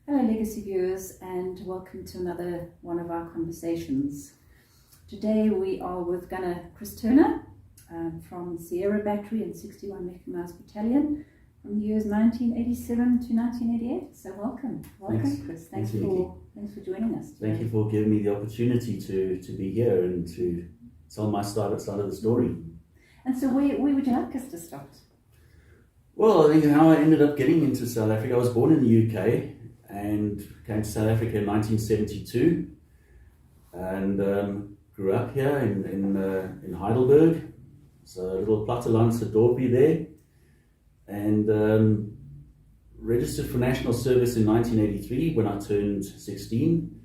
Hello Legacy viewers, and welcome to another one of our conversations. Today we are with Gunner Chris Turner from Sierra Battery and 61 Mechanized Battalion from the years 1987 to 1988. So welcome Thanks. Chris. Thanks Thanks for joining us today. Thank you for giving me the opportunity to be here and to tell my side of the story. And so where would you like us to start? Well, I think how I ended up getting into South Africa. I was born in the UK and came to South Africa in 1972 and grew up here in Heidelberg. So a little plattelandse dorpie there, and registered for national service in 1983 when I turned 16.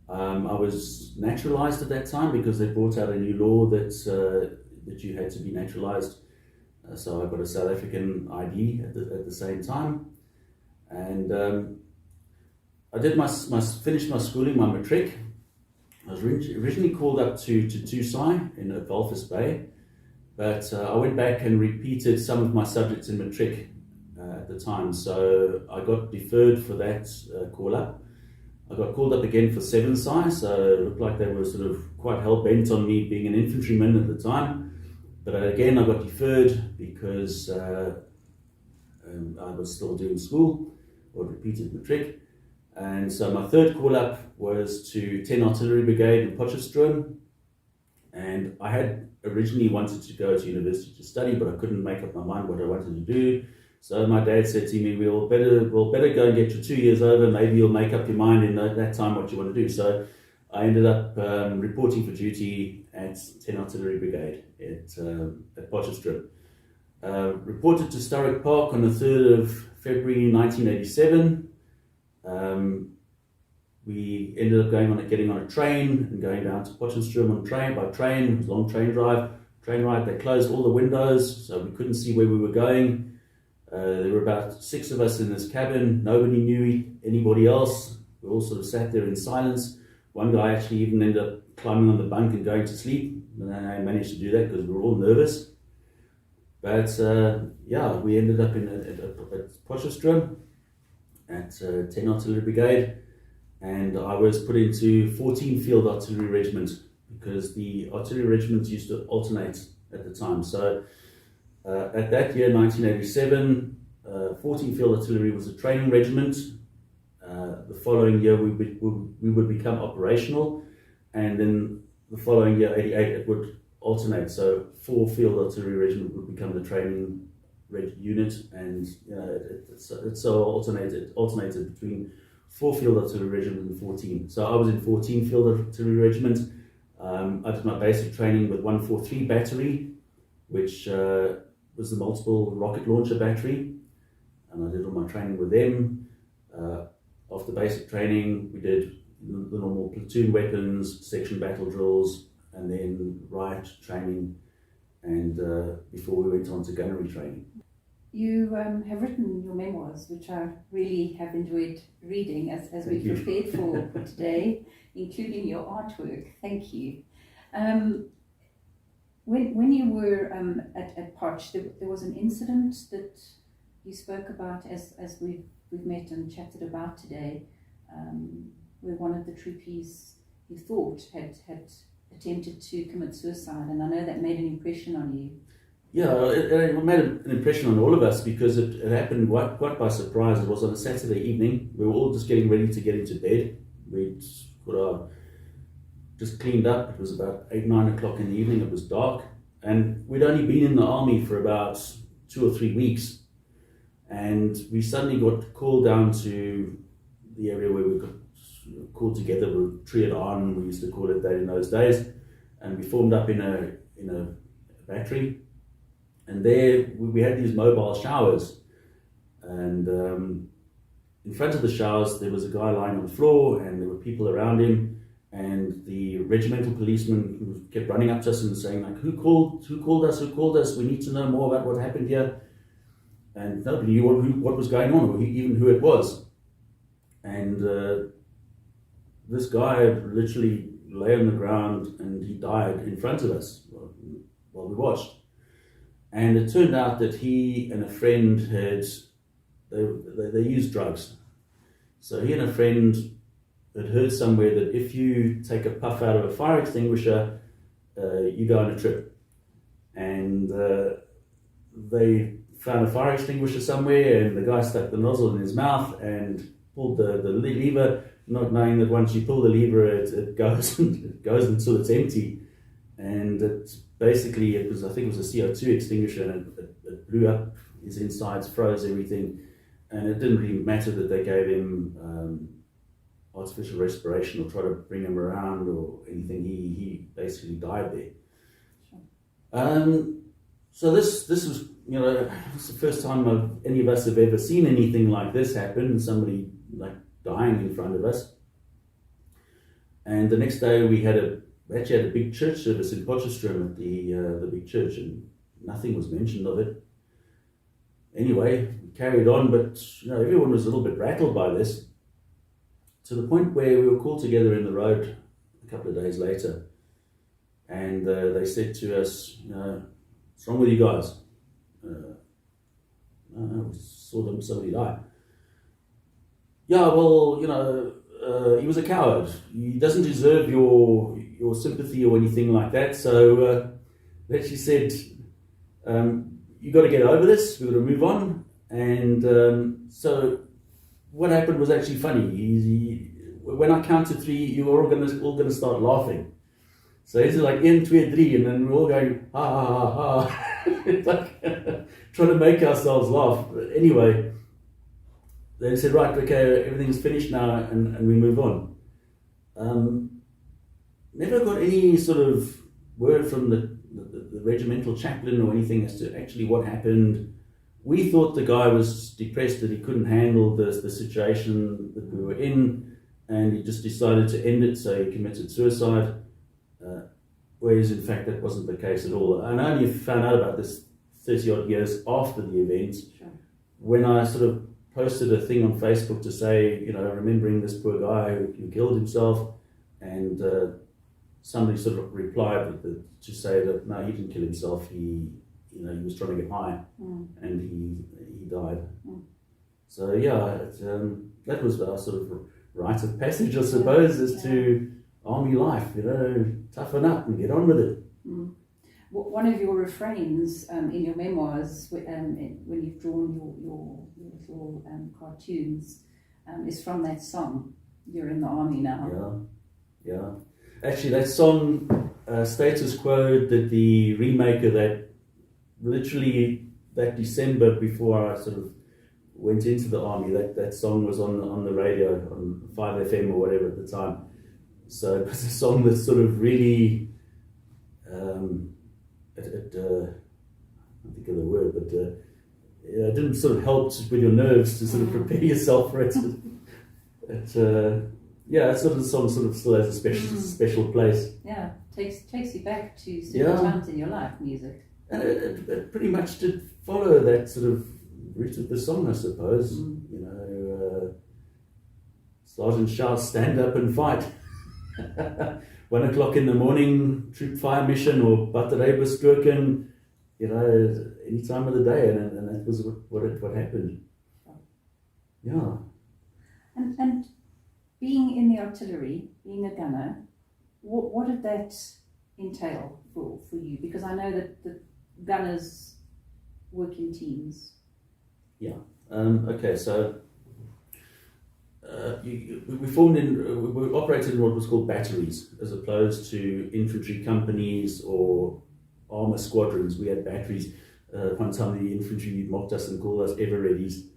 I was naturalized at that time because they brought out a new law that you had to be naturalized. So I got a South African ID at the same time, and I did finished my schooling, my matric. I was originally called up to Tusai in Walvis Bay, but I went back and repeated some of my subjects in matric at the time. So I got deferred for that call up. I got called up again for 7 Psi, so it looked like they were sort of quite hell bent on me being an infantryman at the time. But again, I got deferred because I was still doing school or repeated matric. And so my third call up was to 10 Artillery Brigade in Potchefstroom. And I had originally wanted to go to university to study, but I couldn't make up my mind what I wanted to do. So my dad said to me, we'll better go and get your 2 years over. Maybe you'll make up your mind in that time what you want to do. So I ended up reporting for duty at 10 Artillery Brigade at Potchefstroom. Reported to Sturrock Park on the 3rd of February 1987. We ended up getting on a train and going down to Potchefstroom by train. It was a long train ride. They closed all the windows, so we couldn't see where we were going. There were about 6 of us in this cabin. Nobody knew anybody else. We all sort of sat there in silence. One guy actually even ended up climbing on the bunk and going to sleep. And I managed to do that because we were all nervous. But we ended up at Potchefstroom at 10 Artillery Brigade, and I was put into 14 Field Artillery Regiment because the artillery regiments used to alternate at the time. So at that year, 1987, 14 Field Artillery was a training regiment. The following year, we would become operational, and then the following year, 88, it would alternate. So 4 Field Artillery Regiment would become the training unit, and it so alternated between 4 Field Artillery Regiment and 14. So I was in 14 Field Artillery Regiment. I did my basic training with 143 Battery, which was the multiple rocket launcher battery, and I did all my training with them. After basic training, we did the normal platoon weapons, section battle drills, and then riot training, and before we went on to gunnery training. You have written your memoirs, which I really have enjoyed reading as we prepared for today, including your artwork. Thank you. When you were at Potch, there was an incident that you spoke about as we've met and chatted about today, where one of the troopies you thought had attempted to commit suicide, and I know that made an impression on you. Yeah, it made an impression on all of us because it happened quite by surprise. It was on a Saturday evening. We were all just getting ready to get into bed. We'd just cleaned up. It was about 8-9 o'clock in the evening. It was dark, and we'd only been in the army for about 2 or 3 weeks, and we suddenly got called down to the area where we got called together. We were triad on, we used to call it that in those days, and we formed up in a battery. And there we had these mobile showers, and in front of the showers there was a guy lying on the floor, and there were people around him, and the regimental policeman kept running up to us and saying, like, who called us, we need to know more about what happened here. And nobody knew what was going on, or even who it was. And this guy literally lay on the ground and he died in front of us while we watched. And it turned out that he and a friend they used drugs. So he and a friend had heard somewhere that if you take a puff out of a fire extinguisher, you go on a trip. And they found a fire extinguisher somewhere, and the guy stuck the nozzle in his mouth and pulled the lever, not knowing that once you pull the lever, it goes it goes until it's empty. And it basically, I think it was a CO2 extinguisher, and it blew up his insides, froze everything, and it didn't really matter that they gave him artificial respiration or try to bring him around or anything. He basically died there. So this was, it's the first time any of us have ever seen anything like this happen, somebody like dying in front of us. And the next day we actually had a big church service in Potchefstroom at the big church, and nothing was mentioned of it. Anyway, we carried on, but everyone was a little bit rattled by this, to the point where we were called together in the road a couple of days later, and they said to us, what's wrong with you guys? No, we saw somebody die. Yeah, well, he was a coward. He doesn't deserve your sympathy or anything like that. So they actually said, you got to get over this. We've got to move on. And so what happened was actually funny. When I counted 3, you were all going to start laughing. So he's like 1, 2, 3, and then we're all going ha ha ha ha, like trying to make ourselves laugh. But anyway, they said, right, okay, everything's finished now, and we move on. Never got any sort of word from the regimental chaplain or anything as to actually what happened. We thought the guy was depressed, that he couldn't handle the situation that we were in, and he just decided to end it, so he committed suicide. Whereas in fact that wasn't the case at all. And I only found out about this 30 odd years after the event, when I sort of posted a thing on Facebook to say, remembering this poor guy who killed himself, and somebody sort of replied to say that no, he didn't kill himself. He was trying to get high, and he died. So yeah, that was our sort of rite of passage, I suppose, as to army life. Toughen up and get on with it. One of your refrains in your memoirs, when you've drawn your little cartoons, is from that song, You're in the Army Now. Yeah. Actually, that song, Status Quo did the remake of that literally that December before I sort of went into the army. That song was on the radio, on 5FM or whatever at the time. So it was a song that sort of really, I can't think of the word, but it didn't sort of help with your nerves to sort of prepare yourself for it. That sort of song sort of still has a special place. Yeah, takes you back to certain times in your life, music. And it pretty much did follow that sort of route of the song, I suppose. Sergeant shouts, stand up and fight. 1 o'clock in the morning, troop fire mission or battery besproken, any time of the day, and that was what happened. Yeah. And being in the artillery, being a gunner, what did that entail for you? Because I know that the gunners work in teams. Yeah. Okay. So we operated in what was called batteries, as opposed to infantry companies or armour squadrons. We had batteries. One time the infantry mocked us and called us ever-readies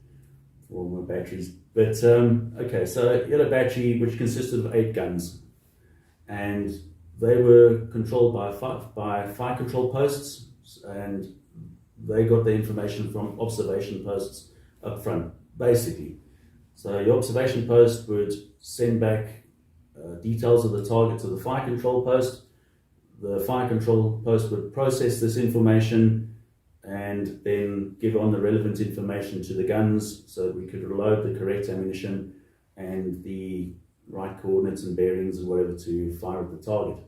for my batteries. But okay, so you had a battery which consisted of 8 guns, and they were controlled by fire control posts, and they got the information from observation posts up front, basically. So your observation post would send back details of the target to the fire control post. The fire control post would process this information and then give on the relevant information to the guns so that we could reload the correct ammunition and the right coordinates and bearings and whatever to fire at the target.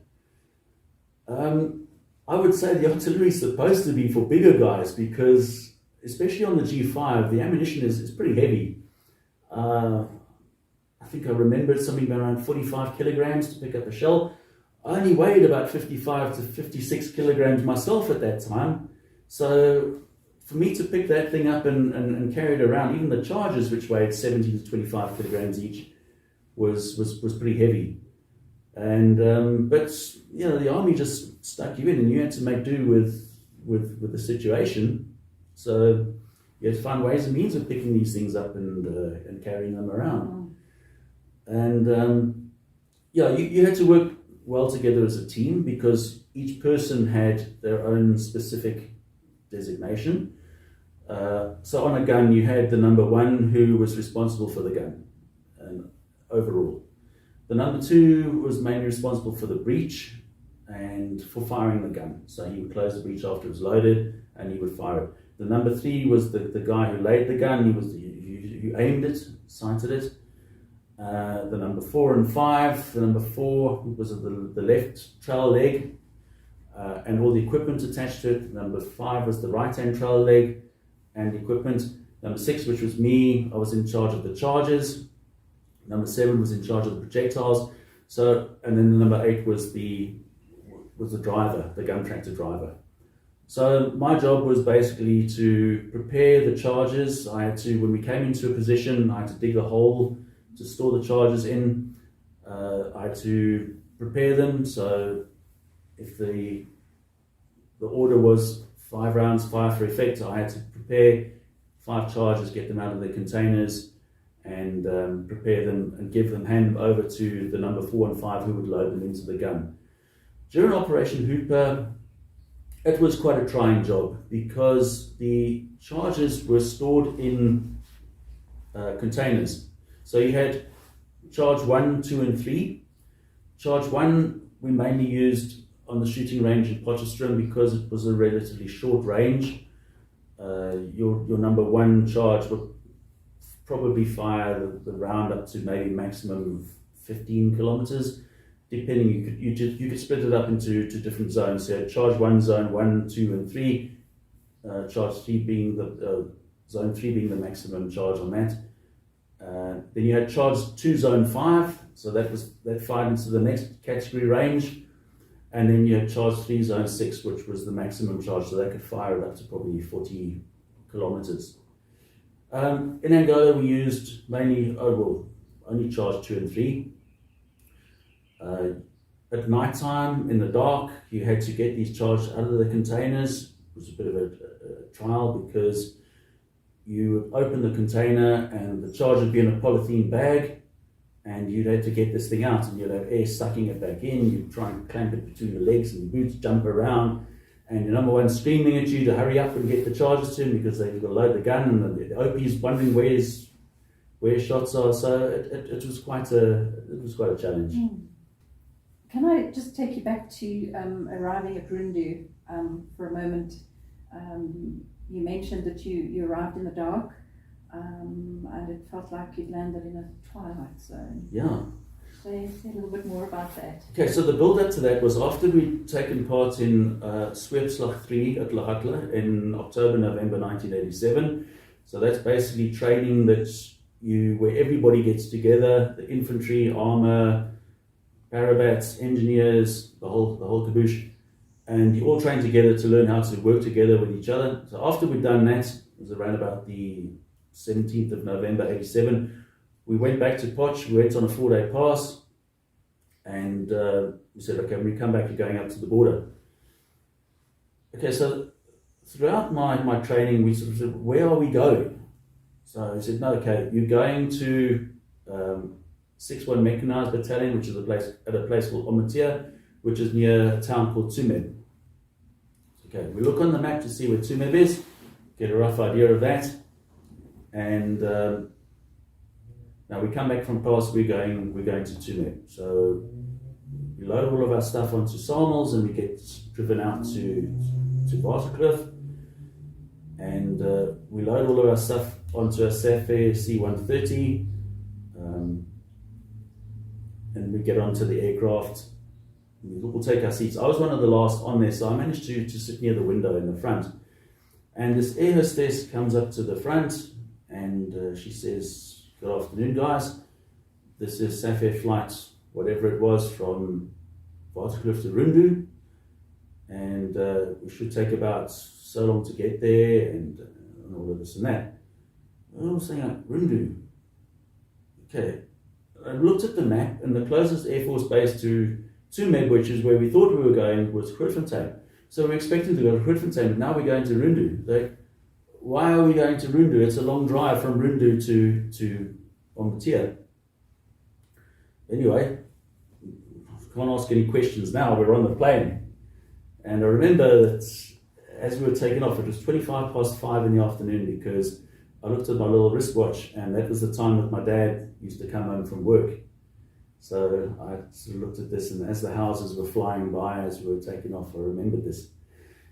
I would say the artillery is supposed to be for bigger guys, because especially on the G5, the ammunition is pretty heavy. I think I remembered something around 45 kilograms to pick up a shell. I only weighed about 55 to 56 kilograms myself at that time. So for me to pick that thing up and carry it around, even the charges, which weighed 70 to 25 kilograms each, was pretty heavy. And but you know, the army just stuck you in, and you had to make do with the situation. So you had to find ways and means of picking these things up and carrying them around. And yeah, you had to work well together as a team, because each person had their own specific designation. So on a gun, you had the number one who was responsible for the gun and overall. The number two was mainly responsible for the breech and for firing the gun. So he would close the breech after it was loaded and he would fire it. The number three was the guy who laid the gun. He was who aimed it, sighted it. The number 4 and 5. The number 4 was the left trail leg and all the equipment attached to it. Number 5 was the right hand trail leg and the equipment. Number 6, which was me, I was in charge of the charges. Number 7 was in charge of the projectiles. So, and then the number 8 was the driver, the gun tractor driver. So my job was basically to prepare the charges. I had to, when we came into a position, I had to dig a hole to store the charges in. I had to prepare them. So if the order was 5 rounds, 5 for effect, I had to prepare 5 charges, get them out of their containers, and prepare them and give them, hand them over to the number 4 and 5 who would load them into the gun. During Operation Hooper, it was quite a trying job because the charges were stored in containers. So you had charge 1, 2 and 3. Charge 1 we mainly used on the shooting range in Potchefstroom because it was a relatively short range. Your number 1 charge would probably fire the round up to maybe maximum of 15 kilometers. Depending, you could split it up into different zones. So you had charge 1, zone 1, 2 and 3. Charge 3 being zone 3 being the maximum charge on that. Then you had charge 2, zone 5. So that fired into the next category range. And then you had charge 3, zone 6, which was the maximum charge. So that could fire it up to probably 40 kilometers. In Angola, we used mainly, only charge 2 and 3. At night time, in the dark, you had to get these charges out of the containers. It was a bit of a trial because you would open the container and the charge would be in a polythene bag, and you'd have to get this thing out, and you'd have air sucking it back in. You'd try and clamp it between your legs, and your boots jump around, and your number 1 screaming at you to hurry up and get the charges to him because they've got to load the gun, and the OP's wondering where his shots are. So it was quite a challenge. Can I just take you back to arriving at Rundu for a moment? You mentioned that you arrived in the dark, and it felt like you'd landed in a twilight zone. Yeah. Say a little bit more about that. Okay, so the build-up to that was after we'd taken part in Sweepslag 3 at Lahatla in October, November 1987. So that's basically training where everybody gets together, the infantry, armour, parabats, engineers, the whole caboose, and you all train together to learn how to work together with each other. So after we'd done that, it was around about the 17th of November 87, we went back to Potch. We went on a 4-day pass, and we said, okay, when we come back, you're going up to the border. Okay, so throughout my training, we sort of said, where are we going? So I said, no, okay, you're going to 6-1 Mechanized Battalion, which is at a place called Omatia, which is near a town called Tsumeb. Okay, we look on the map to see where Tsumeb is, get a rough idea of that, and now we come back from pass. We're going to Tsumeb. So we load all of our stuff onto Salmels and we get driven out to Waterkloof, and we load all of our stuff onto a Safair C-130. And we get onto the aircraft. We'll take our seats. I was one of the last on there, so I managed to sit near the window in the front. And this air hostess comes up to the front, and she says, "Good afternoon, guys. this is SADF flight, whatever it was, from Waterkloof to Rundu, and we should take about so long to get there, and all of this and that. I was saying, like, Rundu. Okay, I looked at the map, and the closest Air Force base to Meb, which is where we thought we were going, was Grootfontein. So we're expecting to go to Grootfontein, but now we're going to Rundu. Like, why are we going to Rundu? It's a long drive from Rundu to Ombatia. Anyway, can't ask any questions now. We're on the plane. And I remember that as we were taking off, it was 5:25 in the afternoon, because I looked at my little wristwatch, and that was the time that my dad used to come home from work. So I sort of looked at this, and as the houses were flying by as we were taking off, I remembered this.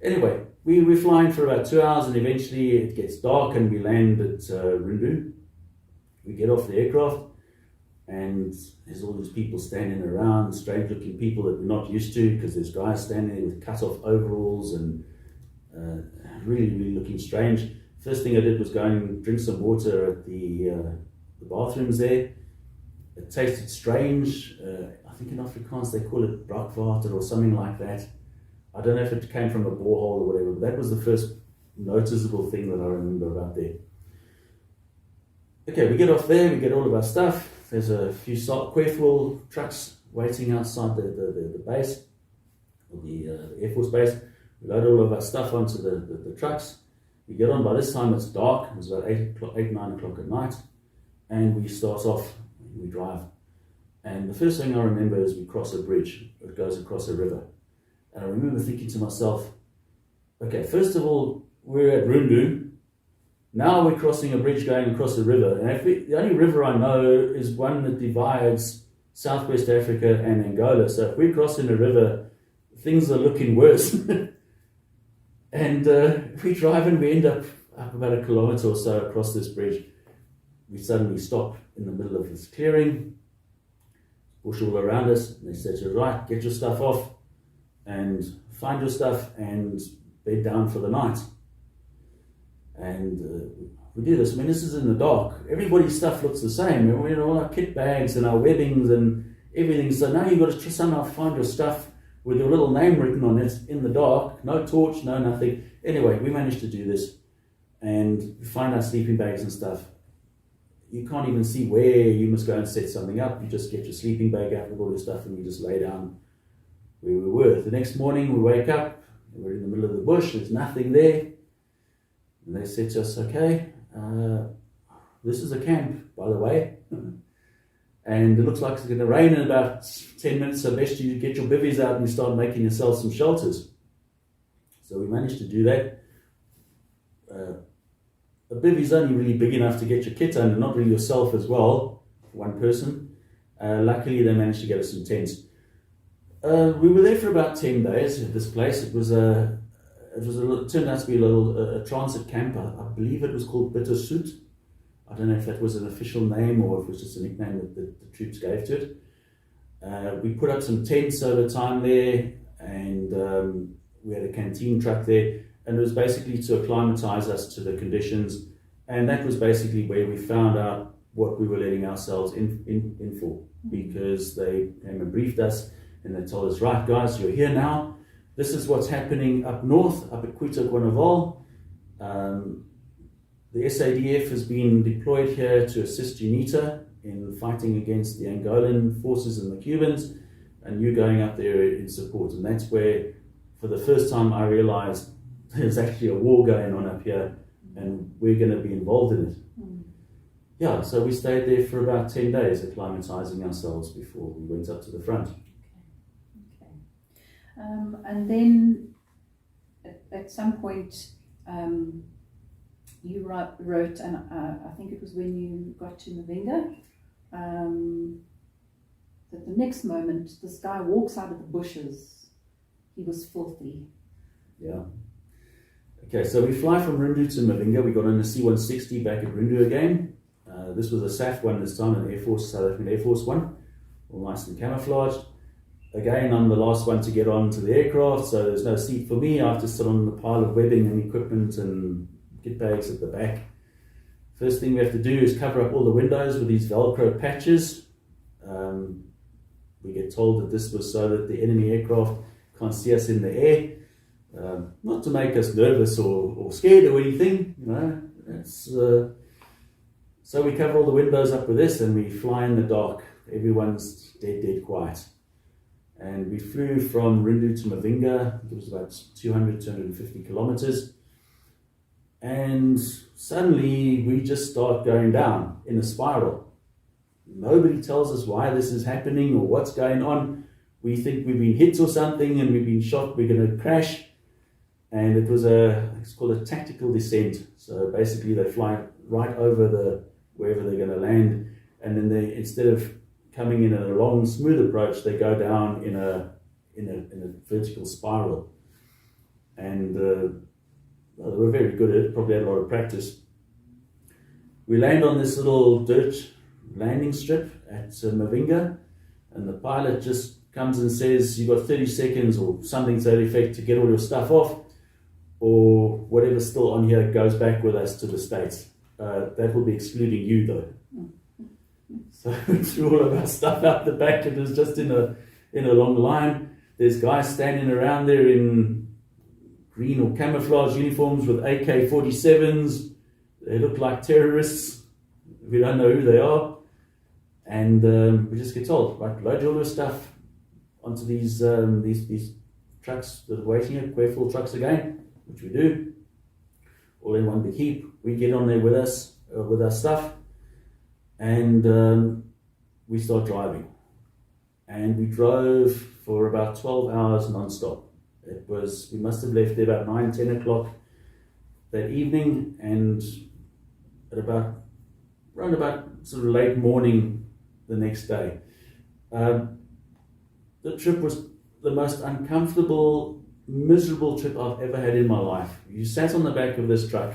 Anyway, we're flying for about 2 hours, and eventually it gets dark and we land at Rundu. We get off the aircraft, and there's all these people standing around, strange looking people that we're not used to, because there's guys standing there with cut off overalls and really, really looking strange. First thing I did was go and drink some water at the bathrooms there. It tasted strange. I think in Afrikaans they call it brakwater or something like that. I don't know if it came from a borehole or whatever, but that was the first noticeable thing that I remember about there. Okay, we get off there, we get all of our stuff. There's a few Quairful trucks waiting outside the base, or the Air Force base. We load all of our stuff onto the trucks. We get on. By this time it's dark. It was about 9 o'clock at night, and we start off. We drive, and the first thing I remember is we cross a bridge. It goes across a river, and I remember thinking to myself, okay, first of all, we're at Rundu. Now we're crossing a bridge going across a river, and the only river I know is one that divides Southwest Africa and Angola. So if we're crossing a river, things are looking worse. And we drive, and we end up about a kilometre or so across this bridge. We suddenly stop in the middle of this clearing, bush all around us, and they said to us, right, get your stuff off and find your stuff and bed down for the night. And we do this. I mean, this is in the dark. Everybody's stuff looks the same. We're in all our kit bags and our webbings and everything. So now you've got to somehow find your stuff with your little name written on it in the dark. No torch, no nothing. Anyway, we managed to do this, and we find our sleeping bags and stuff. You can't even see where you must go and set something up. You just get your sleeping bag out with all your stuff, and we just lay down where we were. The next morning we wake up, we're in the middle of the bush, there's nothing there. And they said to us, okay, this is a camp, by the way. And it looks like it's going to rain in about 10 minutes, so best you get your bivvies out and you start making yourself some shelters. So we managed to do that. A bivvy's only really big enough to get your kit under, not really yourself as well, for one person. Luckily they managed to get us some tents. We were there for about 10 days at this place. It turned out to be a transit camp. I believe it was called Bitterzoet. I don't know if that was an official name or if it was just a nickname that the troops gave to it. We put up some tents over time there, and we had a canteen truck there, and it was basically to acclimatise us to the conditions, and that was basically where we found out what we were letting ourselves in for, because they came and briefed us, and they told us, right guys, you're here now, this is what's happening up north, up at Quito-Guanaval. The SADF has been deployed here to assist UNITA in fighting against the Angolan forces and the Cubans, and you're going up there in support. And that's where, for the first time, I realized there's actually a war going on up here, and we're going to be involved in it. Yeah, so we stayed there for about 10 days, acclimatizing ourselves before we went up to the front. Okay. And then at some point, you wrote, and I think it was when you got to Mavinga, that the next moment this guy walks out of the bushes. He was filthy. Yeah. Okay, so we fly from Rundu to Mavinga. We got on a C-160 back at Rundu again. This was a SAF one this time, an South African Air Force one, all nice and camouflaged. Again, I'm the last one to get onto the aircraft, so there's no seat for me. I have to sit on the pile of webbing and equipment and kit bags at the back. First thing we have to do is cover up all the windows with these Velcro patches. We get told that this was so that the enemy aircraft can't see us in the air. Not to make us nervous or scared or anything, It's, so we cover all the windows up with this and we fly in the dark. Everyone's dead quiet. And we flew from Rundu to Mavinga. It was about 250 kilometers. And suddenly we just start going down in a spiral. Nobody tells us why this is happening or what's going on. We think we've been hit or something and we've been shot, we're going to crash. And it's called a tactical descent. So basically they fly right over wherever they're going to land. And then they, instead of coming in a long, smooth approach, they go down in a vertical spiral. And they were very good at it, probably had a lot of practice. We land on this little dirt landing strip at Mavinga, and the pilot just comes and says, you've got 30 seconds or something to that effect to get all your stuff off, or whatever's still on here goes back with us to the States. That will be excluding you though. So we threw all of our stuff out the back. It was just in a long line. There's guys standing around there in green or camouflage uniforms with AK-47s. They look like terrorists. We don't know who they are. And we just get told, right, load all your stuff onto these trucks that are waiting here, full trucks again, which we do, all in one big heap. We get on there with our stuff, and we start driving. And we drove for about 12 hours non-stop. We must have left there about 9-10 o'clock that evening, and at around about sort of late morning the next day. The trip was the most uncomfortable, miserable trip I've ever had in my life. You sat on the back of this truck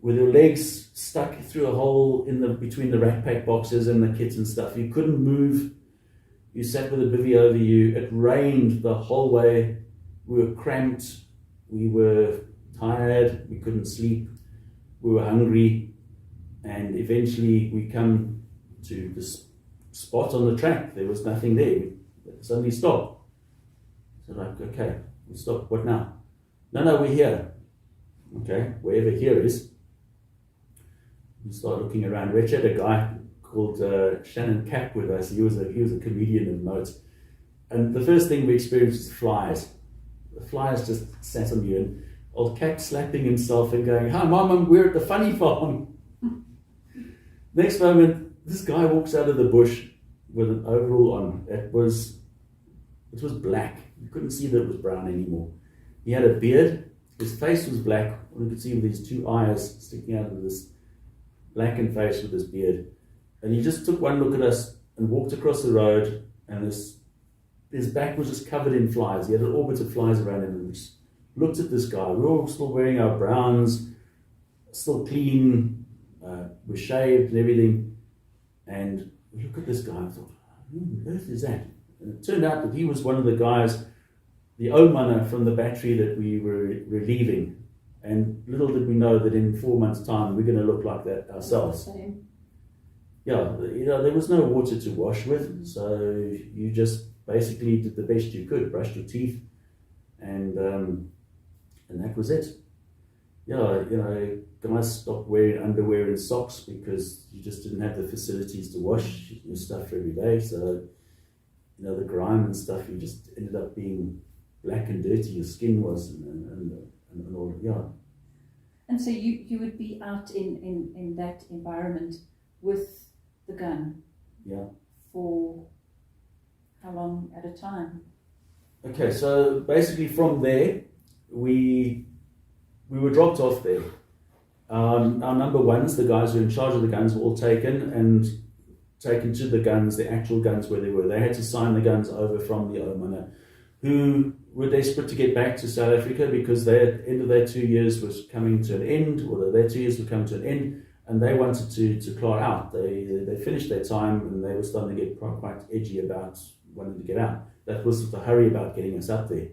with your legs stuck through a hole between the rack pack boxes and the kits and stuff. You couldn't move. You sat with a bivvy over you. It rained the whole way. We were cramped. We were tired. We couldn't sleep. We were hungry. And eventually we come to this spot on the track. There was nothing there. We suddenly stopped. So like, okay, we stopped. What now? No, we're here. Okay, wherever here is. We start looking around. We actually had a guy called Shannon Cap with us. He was a comedian of note. And the first thing we experienced was flies. The flies just sat on you, and old Cap slapping himself and going, "Hi, Mum, we're at the funny farm." Next moment, this guy walks out of the bush with an overall on. It was black. You couldn't see that it was brown anymore. He had a beard. His face was black. All you could see were these two eyes sticking out of this blackened face with his beard. And he just took one look at us and walked across the road, and his back was just covered in flies. He had an orbit of flies around him, and we just looked at this guy. We were all still wearing our browns, still clean, we're shaved and everything. And we looked at this guy and thought, who on earth is that? And it turned out that he was one of the guys, the Omana from the battery that we were relieving. And little did we know that in 4 months' time, we're going to look like that ourselves. Yeah, there was no water to wash with, so you just basically did the best you could, brushed your teeth, and that was it. Yeah, guys stopped wearing underwear and socks because you just didn't have the facilities to wash your stuff every day. So, the grime and stuff, you just ended up being black and dirty. Your skin was, and all, yeah. And so you would be out in that environment with the gun. Yeah. For how long at a time? Okay, so basically from there, we were dropped off there. Our number ones, the guys who were in charge of the guns, were all taken to the guns, the actual guns where they were. They had to sign the guns over from the Omana, who were desperate to get back to South Africa because their end of their 2 years was coming to an end, or their 2 years were coming to an end, and they wanted to clear out. They finished their time, and they were starting to get quite edgy about wanting to get out. That was the hurry about getting us up there.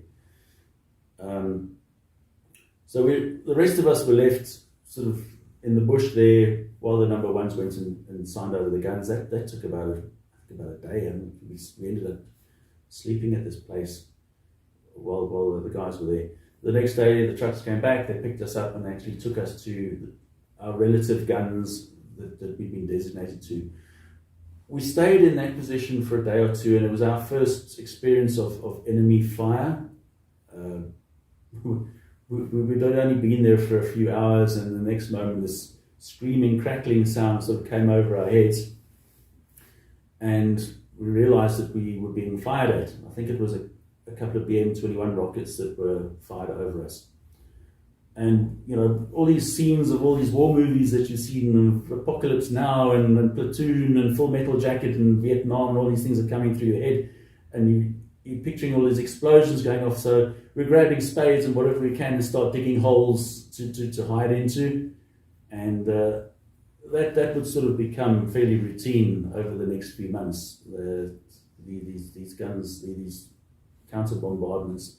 So the rest of us were left sort of in the bush there while the number ones went and signed over the guns. That took about about a day, and we ended up sleeping at this place while the guys were there. The next day, the trucks came back, they picked us up and actually took us to our relative guns that we'd been designated to. We stayed in that position for a day or two, and it was our first experience of enemy fire. We'd only been there for a few hours, and the next moment this screaming, crackling sound sort of came over our heads, and we realized that we were being fired at. I think it was a couple of BM-21 rockets that were fired over us. And, you know, all these scenes of all these war movies that you've seen, Apocalypse Now and Platoon and Full Metal Jacket and Vietnam, and all these things are coming through your head, and you're picturing all these explosions going off. So we're grabbing spades and whatever we can to start digging holes to hide into, and that would sort of become fairly routine over the next few months. These guns, these counter bombardments,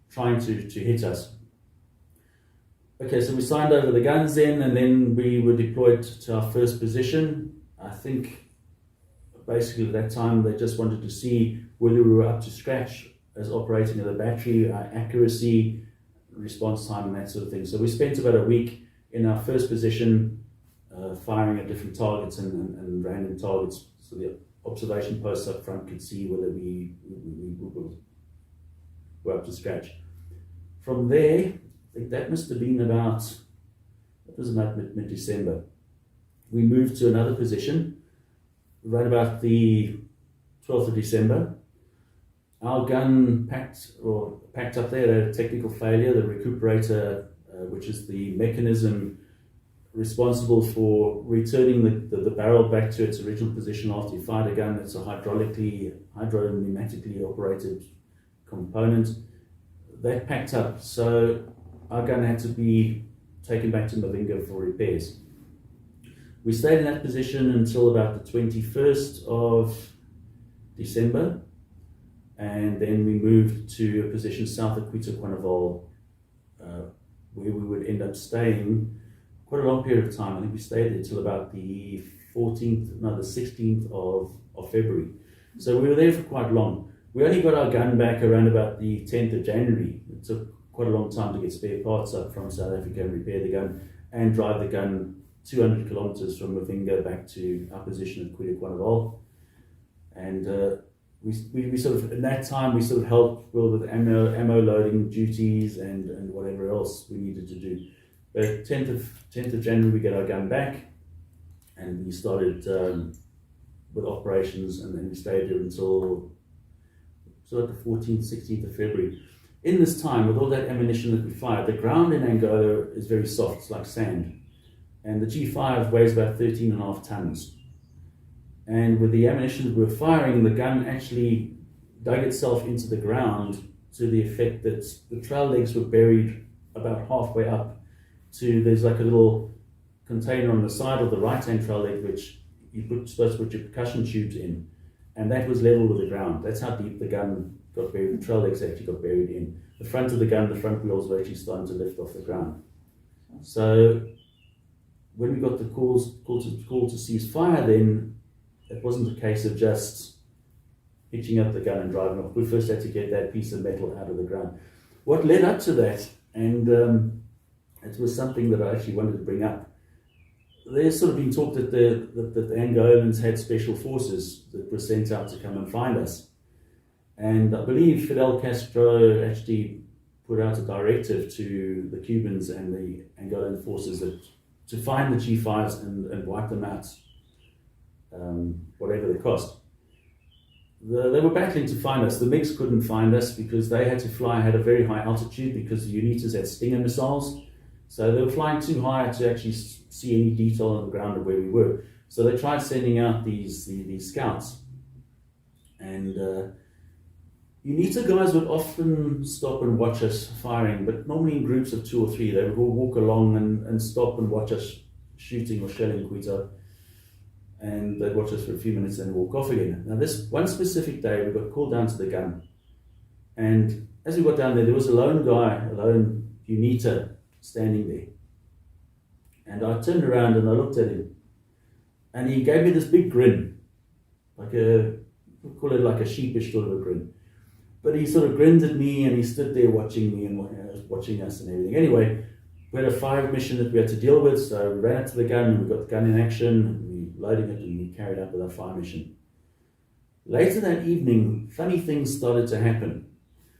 trying to hit us. Okay, so we signed over the guns then, and then we were deployed to our first position. I think basically at that time they just wanted to see whether we were up to scratch as operating at a battery, our accuracy, response time, and that sort of thing. So we spent about a week in our first position, firing at different targets and random targets, so the observation posts up front could see whether we were up to scratch. From there, I think that must have been about mid-December. We moved to another position right about the 12th of December. Our gun packed up there, they had a technical failure. The recuperator, which is the mechanism responsible for returning the barrel back to its original position after you fired a gun. It's a hydropneumatically operated component. That packed up, so our gun had to be taken back to Mavinga for repairs. We stayed in that position until about the 21st of December, and then we moved to a position south of Quito-Quannaval, where we would end up staying quite a long period of time. I think we stayed there till about the 16th of February. So we were there for quite long. We only got our gun back around about the 10th of January. It took quite a long time to get spare parts up from South Africa and repair the gun and drive the gun 200 kilometers from Mavinga back to our position at Quito-Quannaval. And we sort of, in that time, we sort of helped Will with ammo loading duties and whatever else we needed to do. But 10th of January, we get our gun back, and we started with operations, and then we stayed there until the 14th, 16th of February. In this time, with all that ammunition that we fired, the ground in Angola is very soft, it's like sand. And the G5 weighs about 13.5 tons. And with the ammunition that we were firing, the gun actually dug itself into the ground to the effect that the trail legs were buried about halfway up to, there's like a little container on the side of the right-hand trail leg which you're supposed to put your percussion tubes in, and that was level with the ground. That's how deep the gun got buried. The trail legs actually got buried in. The front of the gun, the front wheels were actually starting to lift off the ground. So when we got the call to cease fire, then it wasn't a case of just hitching up the gun and driving off. We first had to get that piece of metal out of the ground. What led up to that, and it was something that I actually wanted to bring up. There's sort of been talk that the Angolans had special forces that were sent out to come and find us. And I believe Fidel Castro actually put out a directive to the Cubans and the Angolan forces to find the G5s and wipe them out, whatever the cost. They were battling to find us. The MiGs couldn't find us because they had to fly at a very high altitude because the Unitas had Stinger missiles. So they were flying too high to actually see any detail on the ground of where we were. So they tried sending out these scouts. And UNITA guys would often stop and watch us firing, but normally in groups of 2 or 3. They would all walk along and stop and watch us shooting or shelling Quito. And they'd watch us for a few minutes and walk off again. Now this one specific day, we got called down to the gun. And as we got down there was a lone UNITA standing there. And I turned around and I looked at him. And he gave me this big grin. we'll call it like a sheepish sort of a grin. But he sort of grinned at me and he stood there watching me and watching us and everything. Anyway, we had a fire mission that we had to deal with, so we ran up to the gun and we got the gun in action, and we loading it and we carried out with our fire mission. Later that evening, funny things started to happen.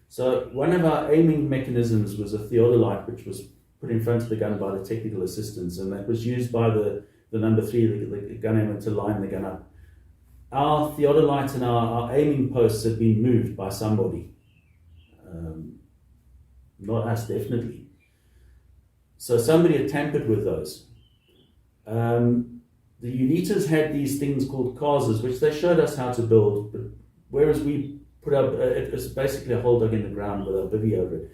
So one of our aiming mechanisms was a theodolite, which was put in front of the gun by the technical assistants, and that was used by the number 3, the gun aimer, to line the gun up. Our theodolite and our aiming posts had been moved by somebody. Not us, definitely. So somebody had tampered with those. The Unitas had these things called causes, which they showed us how to build, but whereas we put up, it was basically a hole dug in the ground with a bivvy over it.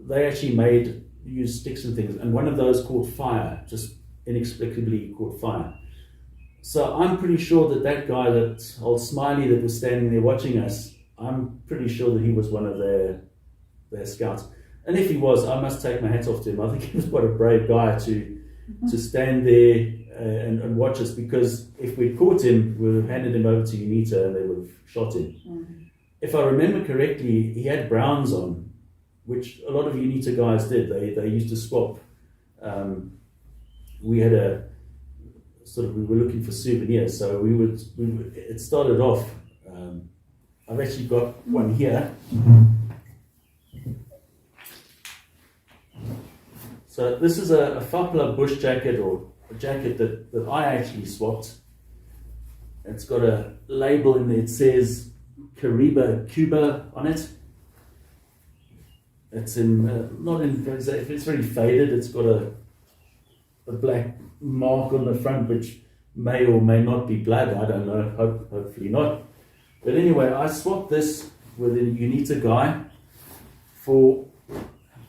They actually used sticks and things, and one of those caught fire, just inexplicably caught fire. So I'm pretty sure that guy, that old Smiley that was standing there watching us, I'm pretty sure that he was one of their scouts. And if he was, I must take my hat off to him. I think he was quite a brave guy to stand there and watch us, because if we'd caught him, we would have handed him over to UNITA and they would have shot him. Mm-hmm. If I remember correctly, he had browns on, which a lot of UNITA guys did. They used to swap. We had we were looking for souvenirs, so we would it started off, I've actually got one here. So this is a Fapla bush jacket, or a jacket that I actually swapped. It's got a label in there, it says Caribe Cuba on it. It's it's very faded, it's got a black mark on the front, which may or may not be blood, I don't know, hopefully not. But anyway, I swapped this with a UNITA guy for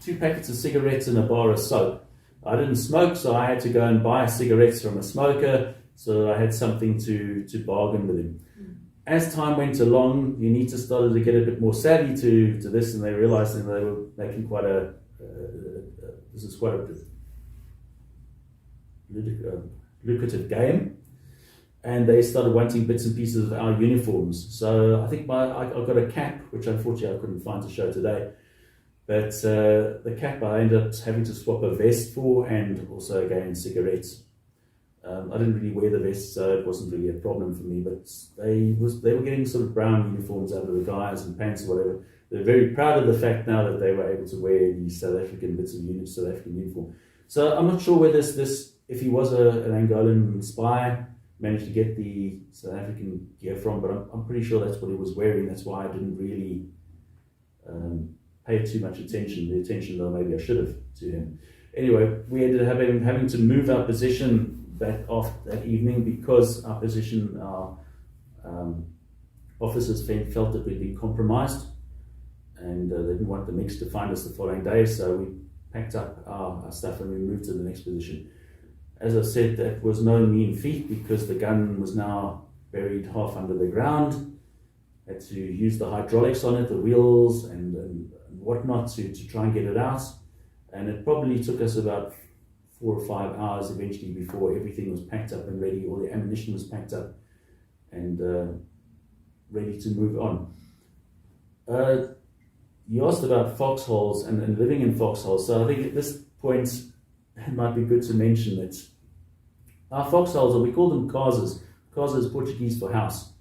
2 packets of cigarettes and a bar of soap. I didn't smoke, so I had to go and buy cigarettes from a smoker so that I had something to bargain with him. As time went along, UNITA started to get a bit more savvy to this, and they realized that they were making quite a lucrative game, and they started wanting bits and pieces of our uniforms. So I think I got a cap, which unfortunately I couldn't find to show today, but the cap I ended up having to swap a vest for, and also again cigarettes. I didn't really wear the vest, so it wasn't really a problem for me, but they were getting sort of brown uniforms out of the guys and pants or whatever. They're very proud of the fact now that they were able to wear these South African bits of South African uniform. So I'm not sure whether if he was an Angolan spy, managed to get the South African gear from, but I'm pretty sure that's what he was wearing. That's why I didn't really pay too much attention, the attention that maybe I should have to him. Anyway, we ended up having to move our position that evening, because our officers felt that we'd been compromised, and they didn't want the mix to find us the following day, so we packed up our stuff and we moved to the next position. As I said, that was no mean feat, because the gun was now buried half under the ground. Had to use the hydraulics on it, the wheels and whatnot to try and get it out, and it probably took us about 4 or 5 hours eventually before everything was packed up and ready, all the ammunition was packed up and ready to move on. You asked about foxholes and living in foxholes, so I think at this point it might be good to mention that our foxholes, or we call them casas. Casa is Portuguese for house.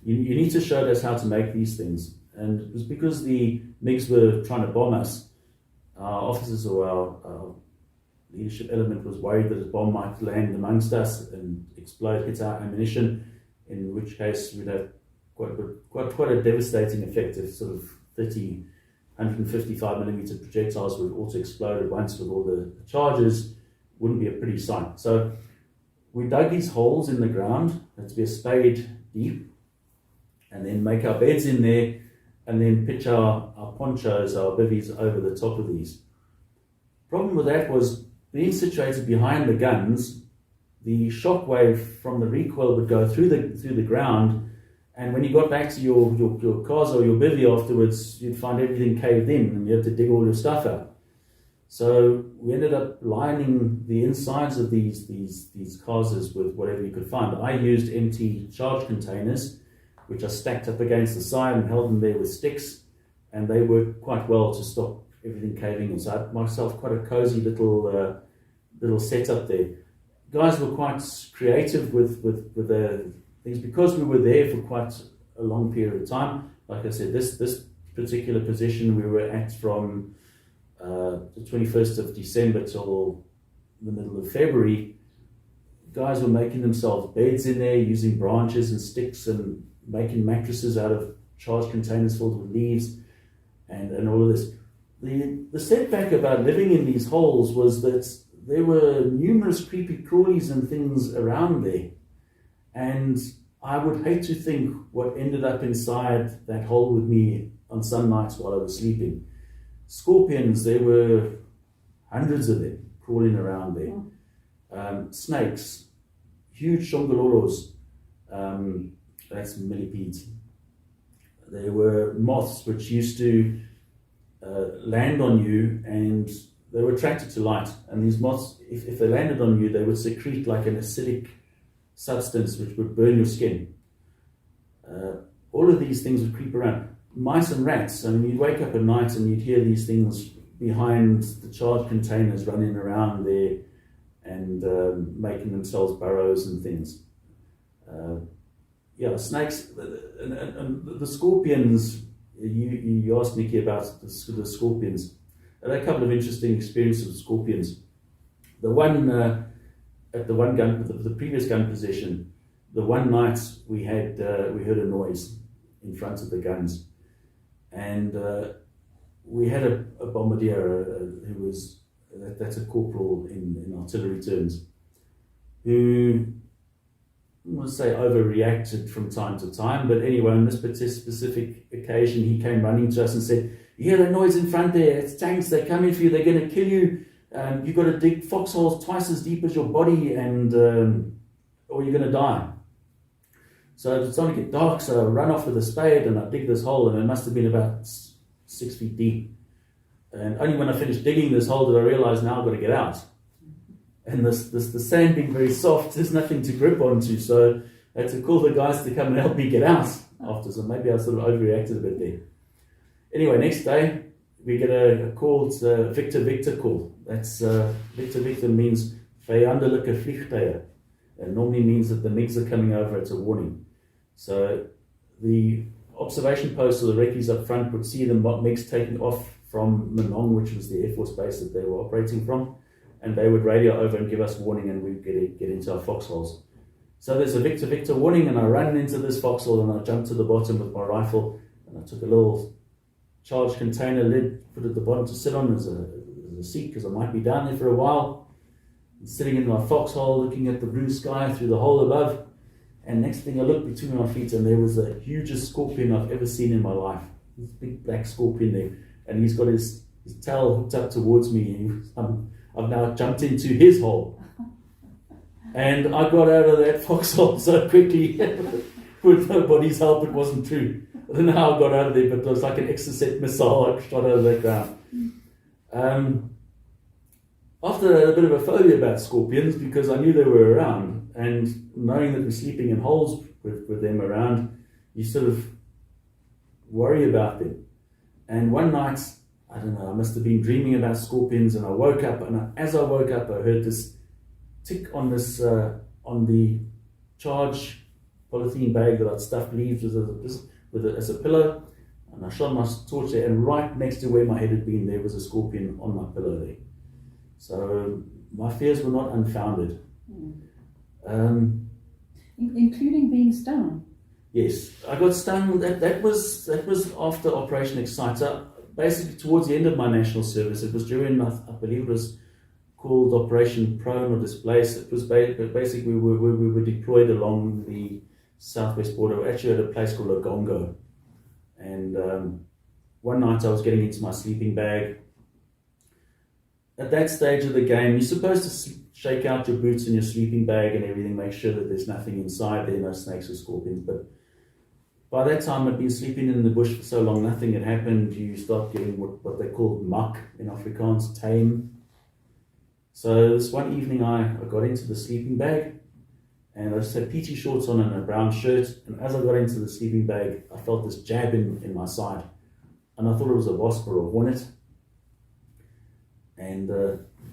You need to show us how to make these things, and it was because the MiGs were trying to bomb us. Our officers, or our leadership element, was worried that a bomb might land amongst us and explode, hit our ammunition, in which case we'd have quite a devastating effect if sort of 155 millimeter projectiles would also explode at once with all the charges. Wouldn't be a pretty sight. So we dug these holes in the ground, that's be a spade deep, and then make our beds in there, and then pitch our ponchos, our bivvies over the top of these. Problem with that was, being situated behind the guns, the shock wave from the recoil would go through the ground, and when you got back to your cars or your bivvy afterwards, you'd find everything caved in and you had to dig all your stuff out. So we ended up lining the insides of these casas with whatever you could find. I used empty charge containers, which I stacked up against the side and held them there with sticks, and they worked quite well to stop everything caving in. So I had myself quite a cozy little setup there. Guys were quite creative with the things, because we were there for quite a long period of time. Like I said, this particular position we were at from the 21st of December till the middle of February. Guys were making themselves beds in there using branches and sticks, and making mattresses out of charge containers filled with leaves, and all of this. The setback about living in these holes was that there were numerous creepy crawlies and things around there, and I would hate to think what ended up inside that hole with me on some nights while I was sleeping. Scorpions, there were hundreds of them crawling around there. Snakes, huge shongololos, that's millipedes. There were moths which used to land on you, and they were attracted to light. And these moths, if they landed on you, they would secrete like an acidic substance which would burn your skin. All of these things would creep around. Mice and rats, I mean, you'd wake up at night and you'd hear these things behind the charge containers running around there and making themselves burrows and things. Snakes and the scorpions. You asked Nikki about the scorpions. I had a couple of interesting experiences with scorpions. The one at the previous gun position, the one night we heard a noise in front of the guns, and we had a bombardier who was that's a corporal in artillery terms, who, I want to say, overreacted from time to time, but anyway, on this specific occasion, he came running to us and said, "You hear that noise in front there? It's tanks. They're coming for you. They're going to kill you. You've got to dig foxholes twice as deep as your body, and or you're going to die." So it's starting to get dark, so I run off with a spade and I dig this hole, and it must have been about 6 feet deep. And only when I finished digging this hole did I realize now I've got to get out. And the sand being very soft, there's nothing to grip onto, so I had to call the guys to come and help me get out after. So maybe I sort of overreacted a bit there. Anyway, next day we get a call. It's a Victor call. That's Victor means vijandelijke vliegtuigen. It normally means that the MiGs are coming over. It's a warning. So the observation posts or the recce's up front would see the MiGs taking off from Manong, which was the Air Force base that they were operating from, and they would radio over and give us warning, and we'd get into our foxholes. So there's a Victor warning, and I ran into this foxhole, and I jumped to the bottom with my rifle, and I took a little charged container lid, put it at the bottom to sit on as a seat, because I might be down there for a while. And sitting in my foxhole, looking at the blue sky through the hole above, and next thing I looked between my feet, and there was the hugest scorpion I've ever seen in my life. This big black scorpion there, and he's got his tail hooked up towards me. I've now jumped into his hole, and I got out of that foxhole so quickly with nobody's help. It wasn't true. I don't know how I got out of there, but it was like an Exocet missile I shot out of that ground. After I had a bit of a phobia about scorpions, because I knew they were around, and knowing that we're sleeping in holes with them around, you sort of worry about them. And one night, I don't know, I must have been dreaming about scorpions, and I woke up, and as I woke up, I heard this tick on this on the charge polythene bag that I'd stuffed leaves as a pillow, and I shot my torch there, and right next to where my head had been, there was a scorpion on my pillow there. So my fears were not unfounded. Including being stung. Yes, I got stung. That was after Operation Exciter. Basically, towards the end of my national service, it was during, I believe it was called Operation Prone or Displace. It was basically we were deployed along the southwest border. We actually at a place called Ogongo, and one night I was getting into my sleeping bag. At that stage of the game, you're supposed to shake out your boots and your sleeping bag and everything, make sure that there's nothing inside there, no snakes or scorpions. But by that time, I'd been sleeping in the bush for so long, nothing had happened. You start getting what they call mak in Afrikaans, tame. So this one evening, I got into the sleeping bag, and I just had PT shorts on and a brown shirt. And as I got into the sleeping bag, I felt this jab in my side, and I thought it was a wasp or a hornet. And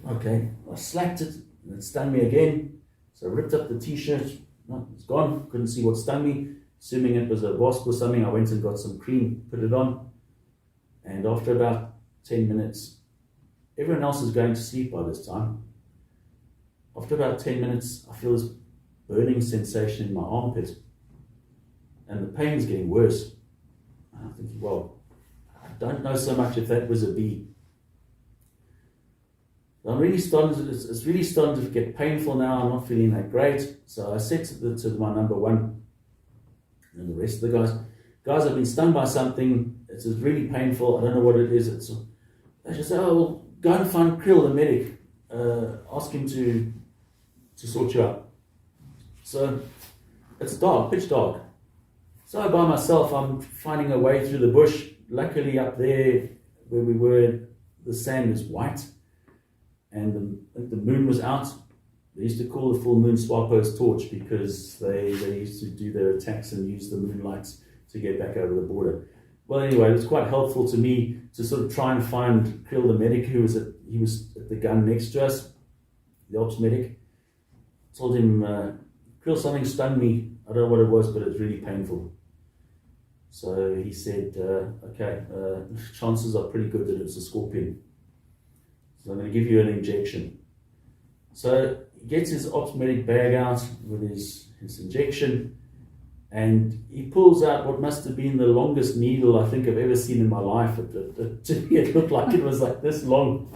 okay, I slapped it, and it stung me again. So I ripped up the t-shirt. No, it's gone. Couldn't see what stung me. Assuming it was a wasp or something, I went and got some cream, put it on, and after about 10 minutes, everyone else is going to sleep by this time. After about 10 minutes, I feel this burning sensation in my armpit, and the pain's getting worse. And I'm thinking, well, I don't know so much if that was a bee. I'm really starting to, it's really starting to get painful now. I'm not feeling that great. So I said to my number one and the rest of the guys, I've been stung by something. It's really painful. I don't know what it is. They just say, oh, well, go and find Krill, the medic. Ask him to sort you out. So it's dark, pitch dark. So by myself, I'm finding a way through the bush. Luckily up there where we were, the sand is white. And the moon was out. They used to call the full moon Swapo's torch because they used to do their attacks and use the moonlight to get back over the border. Well, anyway, it was quite helpful to me to sort of try and find Krill, the medic, he was at the gun next to us, the ops medic. Told him, Krill, something stung me. I don't know what it was, but it's really painful. So he said, okay, chances are pretty good that it's a scorpion. So I'm going to give you an injection. So he gets his ops medic bag out with his injection, and he pulls out what must have been the longest needle I think I've ever seen in my life. To me, it looked like it was like this long.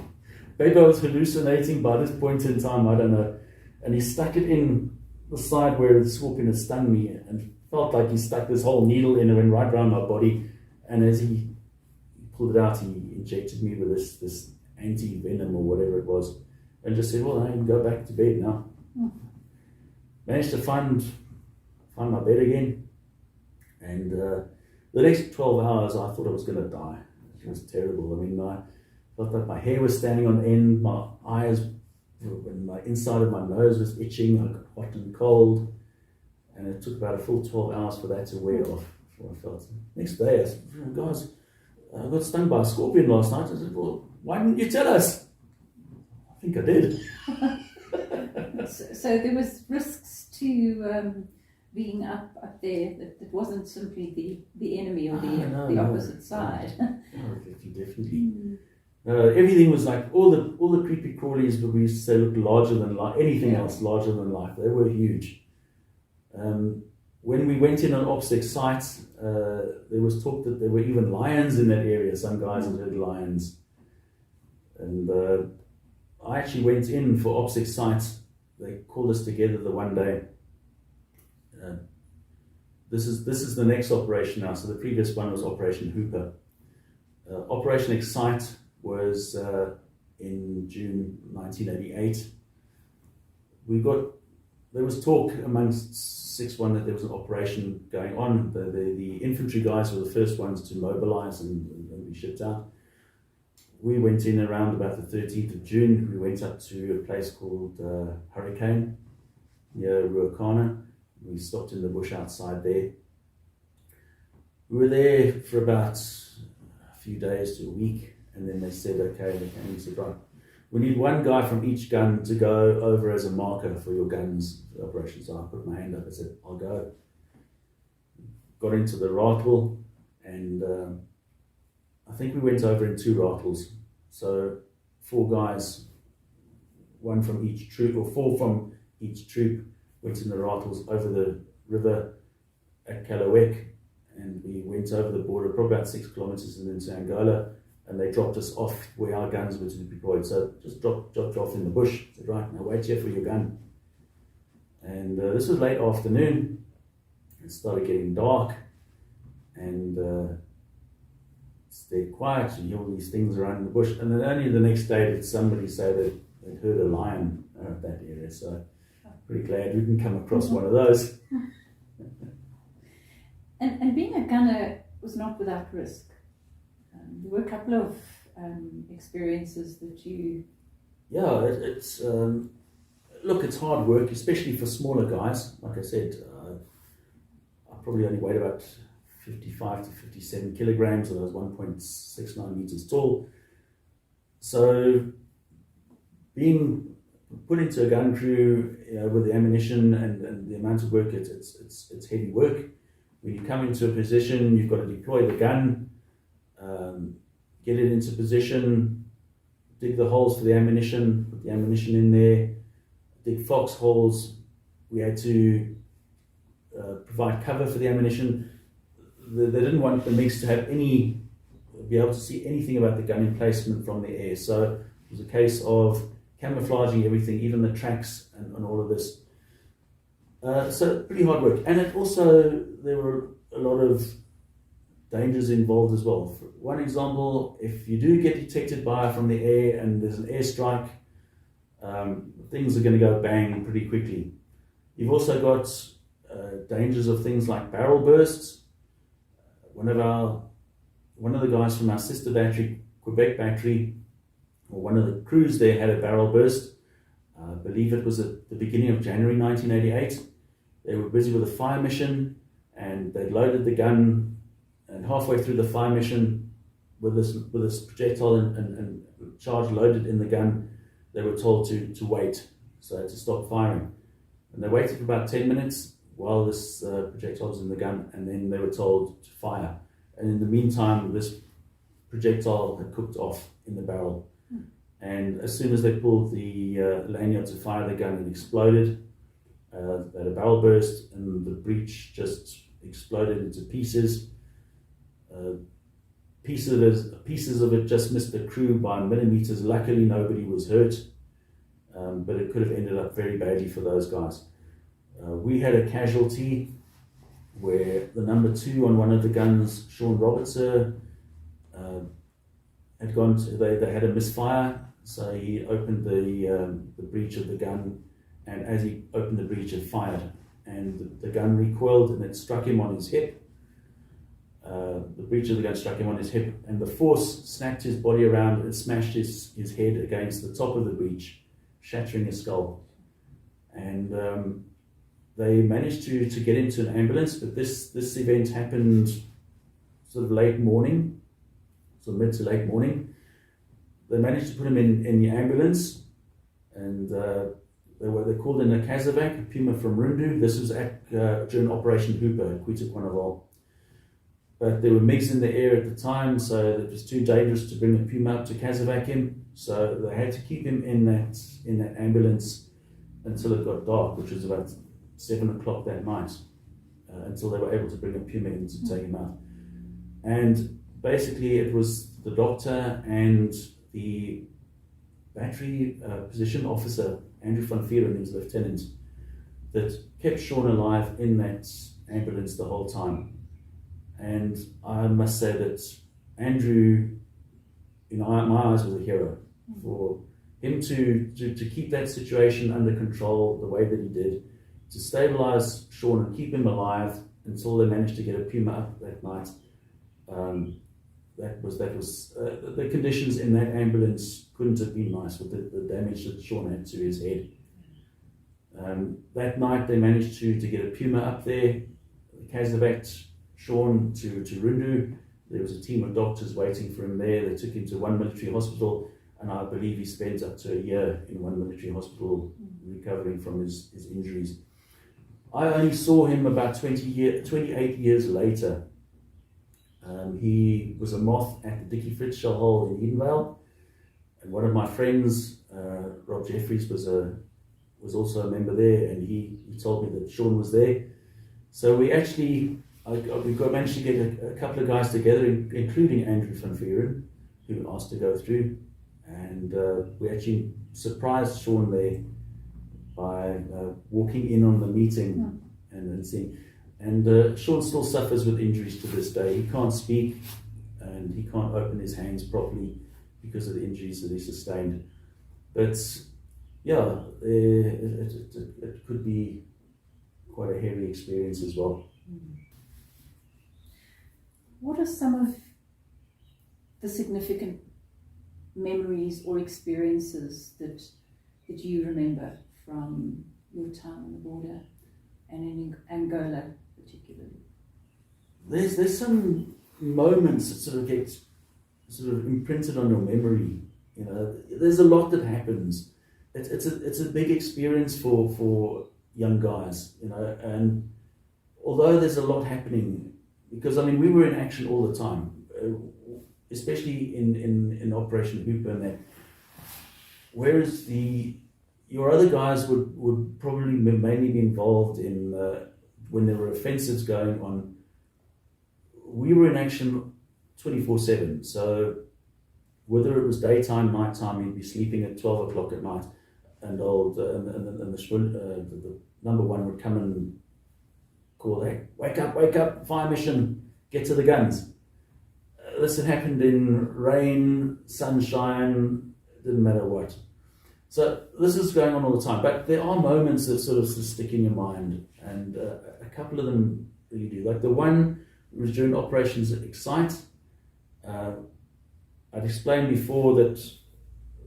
Maybe I was hallucinating by this point in time, I don't know. And he stuck it in the side where the scorpion had stung me, and felt like he stuck this whole needle in and went right around my body. And as he pulled it out, he injected me with this anti-venom or whatever it was, and just said, well, I can go back to bed now. Managed to find my bed again, and the next 12 hours I thought I was going to die. It was terrible. I mean, I felt like my hair was standing on end, my eyes, and my inside of my nose was itching, I got hot and cold, and it took about a full 12 hours for that to wear off before I felt it. Next day I said, guys, I got stung by a scorpion last night. I said, well, why didn't you tell us? I think I did. So there was risks to being up there. That wasn't simply the enemy or the opposite side. No, definitely. Everything was like all the creepy crawlies that we used to say looked larger than life. Anything else larger than life. They were huge. When we went in on OPSEC sites, there was talk that there were even lions in that area. Some guys had heard lions. And I actually went in for OPSEC sites. They called us together the one day. This is the next operation now. So the previous one was Operation Hooper. Operation Excite was in June 1988. There was talk amongst 6-1 that there was an operation going on. The infantry guys were the first ones to mobilize and be shipped out. We went in around about the 13th of June. We went up to a place called Hurricane near Ruakana. We stopped in the bush outside there. We were there for about a few days to a week, and then they said, okay, we said, right, we need one guy from each gun to go over as a marker for your guns operation. So I put my hand up and said, I'll go. Got into the rattle, and I think we went over in 2 rattles. So 4 guys, 1 from each troop, or 4 from each troop, went in the rattles over the river at Kalawek, and we went over the border, probably about 6 kilometers into Angola, and they dropped us off where our guns were to be deployed. So just dropped off in the bush. Said, right, now wait here for your gun. And this was late afternoon. It started getting dark, and stayed quiet. You hear all these things around in the bush, and then only the next day did somebody say that they'd heard a lion around that area. So pretty glad we didn't come across one of those. And being a gunner was not without risk. There were a couple of experiences that you... Yeah, it's look, it's hard work, especially for smaller guys. Like I said, I probably only weighed about 55 to 57 kilograms, and I was 1.69 meters tall. So being put into a gun crew, with the ammunition and the amount of work, it's heavy work. When you come into a position, you've got to deploy the gun, get it into position, dig the holes for the ammunition, put the ammunition in there, dig foxholes. We had to provide cover for the ammunition. They didn't want the MiGs to be able to see anything about the gun emplacement from the air. So it was a case of camouflaging everything, even the tracks and all of this. So pretty hard work. And there were a lot of dangers involved as well. For one example, if you do get detected from the air and there's an airstrike, things are going to go bang pretty quickly. You've also got dangers of things like barrel bursts. One of the guys from our sister battery, Quebec battery, or one of the crews there, had a barrel burst. I believe it was at the beginning of January 1988. They were busy with a fire mission, and they'd loaded the gun, and halfway through the fire mission, with this projectile and charge loaded in the gun, they were told to wait, so to stop firing. And they waited for about 10 minutes while this projectile was in the gun, and then they were told to fire. And in the meantime, this projectile had cooked off in the barrel. And as soon as they pulled the lanyard to fire the gun, it exploded. They had a barrel burst, and the breech just exploded into pieces. Pieces of it just missed the crew by millimeters. Luckily, nobody was hurt, but it could have ended up very badly for those guys. We had a casualty where the number 2 on one of the guns, Sean Robertson, had gone to, they had a misfire, so he opened the breech of the gun, and as he opened the breech, it fired, and the gun recoiled and it struck him on his hip. The breech of the gun struck him on his hip, and the force snapped his body around and smashed his head against the top of the breech, shattering his skull. And they managed to get him to an ambulance, but this event happened sort of late morning, so mid to late morning. They managed to put him in the ambulance, and they called in a Casevac, a Puma from Rundu. This was during Operation Hooper at Quitaquanaval. But there were MiGs in the air at the time, so it was too dangerous to bring a Puma up to Casevac him. So they had to keep him in that ambulance until it got dark, which was about 7 o'clock that night, until they were able to bring a Puma in to take him out. And basically it was the doctor and the battery position officer, Andrew van Vieren, his lieutenant, that kept Sean alive in that ambulance the whole time. And I must say that Andrew, in my eyes, was a hero. For him to keep that situation under control the way that he did, to stabilize Sean and keep him alive until they managed to get a Puma up that night. That was the conditions in that ambulance couldn't have been nice with the damage that Sean had to his head. That night they managed to get a Puma up there. They Casevac Sean to Rundu. There was a team of doctors waiting for him there. They took him to one military hospital, and I believe he spent up to a year in one military hospital recovering from his injuries. I only saw him about 28 years later. He was a moth at the Dickie Fritz shell hole in Edenvale, and one of my friends, Rob Jeffries, was also a member there, and he told me that Sean was there. So we managed to get a couple of guys together, including Andrew van Vieren, who asked to go through, and we actually surprised Sean there by walking in on the meeting and seeing. And Sean still suffers with injuries to this day. He can't speak, and he can't open his hands properly because of the injuries that he sustained. But yeah, it could be quite a hairy experience as well. What are some of the significant memories or experiences that you remember from your time on the border and in Angola particularly? There's some moments that sort of get sort of imprinted on your memory. There's a lot that happens. It's a big experience for young guys, and although there's a lot happening, because we were in action all the time, especially in Operation Hooper and that. Whereas your other guys would probably mainly be involved in when there were offensives going on. We were in action 24/7. So whether it was daytime, nighttime, you'd be sleeping at 12 o'clock at night, and the number one would come and call, "Hey, wake up, fire mission, get to the guns." This had happened in rain, sunshine, didn't matter what. So this is going on all the time, but there are moments that sort of stick in your mind, and a couple of them really do. Like the one was during Operations Excite. I'd explained before that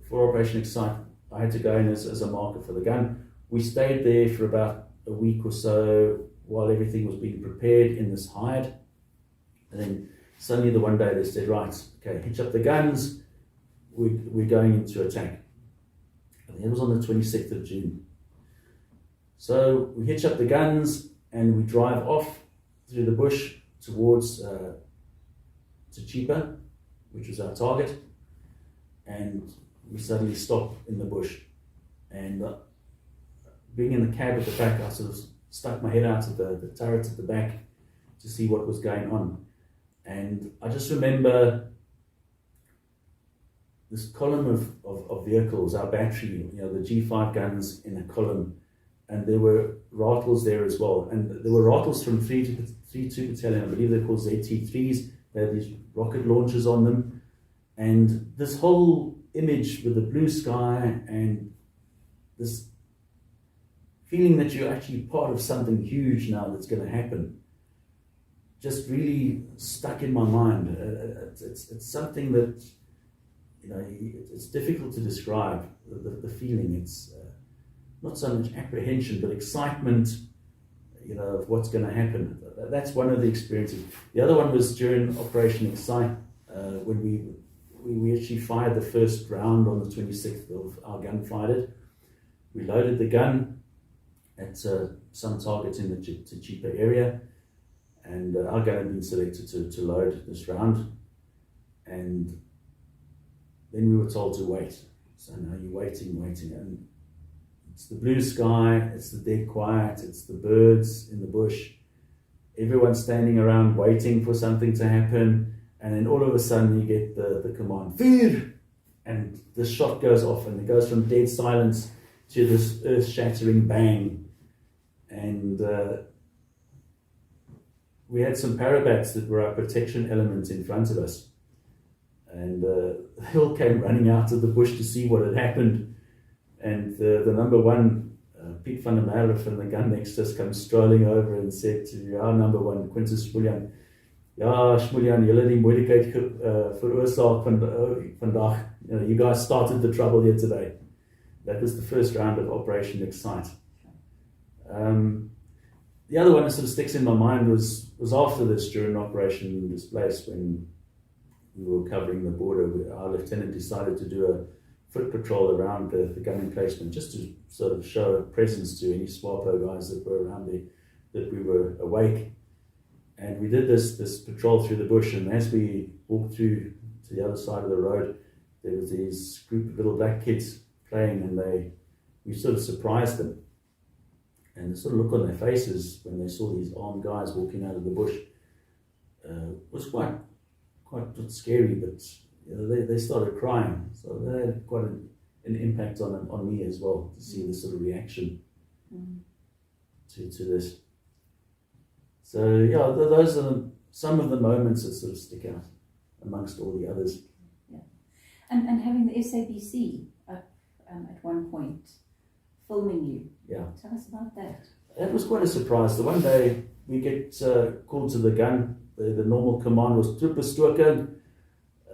for Operation Excite, I had to go in as a marker for the gun. We stayed there for about a week or so while everything was being prepared in this hide, and then suddenly the one day they said, "Right, okay, hitch up the guns, we're going into attack." And it was on the 26th of June. So we hitch up the guns and we drive off through the bush towards Chipa, which was our target, and we suddenly stop in the bush. And being in the cab at the back, I sort of stuck my head out of the turret at the back to see what was going on. And I just remember this column of vehicles, our battery, the G5 guns in a column, and there were rifles there as well. And there were rifles from 3-2 Battalion, I believe they're called ZT3s. They had these rocket launchers on them. And this whole image with the blue sky and this feeling that you're actually part of something huge now that's going to happen just really stuck in my mind. It's something that, it's difficult to describe, the feeling. It's not so much apprehension, but excitement, of what's going to happen. That's one of the experiences. The other one was during Operation Excite, when we actually fired the first round on the 26th of our gun fired. We loaded the gun at some targets in the Chipa area, and our gun had been selected to load this round, and then we were told to wait. So now you're waiting, and it's the blue sky, it's the dead quiet, it's the birds in the bush, everyone's standing around waiting for something to happen, and then all of a sudden you get the command, "Fire!" and the shot goes off, and it goes from dead silence to this earth-shattering bang. And we had some parabats that were our protection element in front of us. And they all came running out of the bush to see what had happened. And the number one, Piet van der Merwe from the gun next to us, comes strolling over and said to our number one, Quintus Schmuljan, "Ja, Schmuljan, julle die moeilikheid veroorsaak vandag. You guys started the trouble here today." That was the first round of Operation Excite. The other one that sort of sticks in my mind was after this, during Operation Displace, when we were covering the border. Our lieutenant decided to do a foot patrol around the gun emplacement, just to sort of show a presence to any SWAPO guys that were around there, that we were awake. And we did this patrol through the bush, and as we walked through to the other side of the road, there was these group of little black kids playing, and we sort of surprised them. And the sort of look on their faces when they saw these armed guys walking out of the bush was quite not scary, but they started crying. So that had quite an impact on me as well, to see this sort of reaction to this. So yeah, those are some of the moments that sort of stick out amongst all the others. Yeah, and having the SABC up at one point filming you. Yeah. Tell us about that. That was quite a surprise. The one day we get called to the gun, the normal command was "Troepe stoken."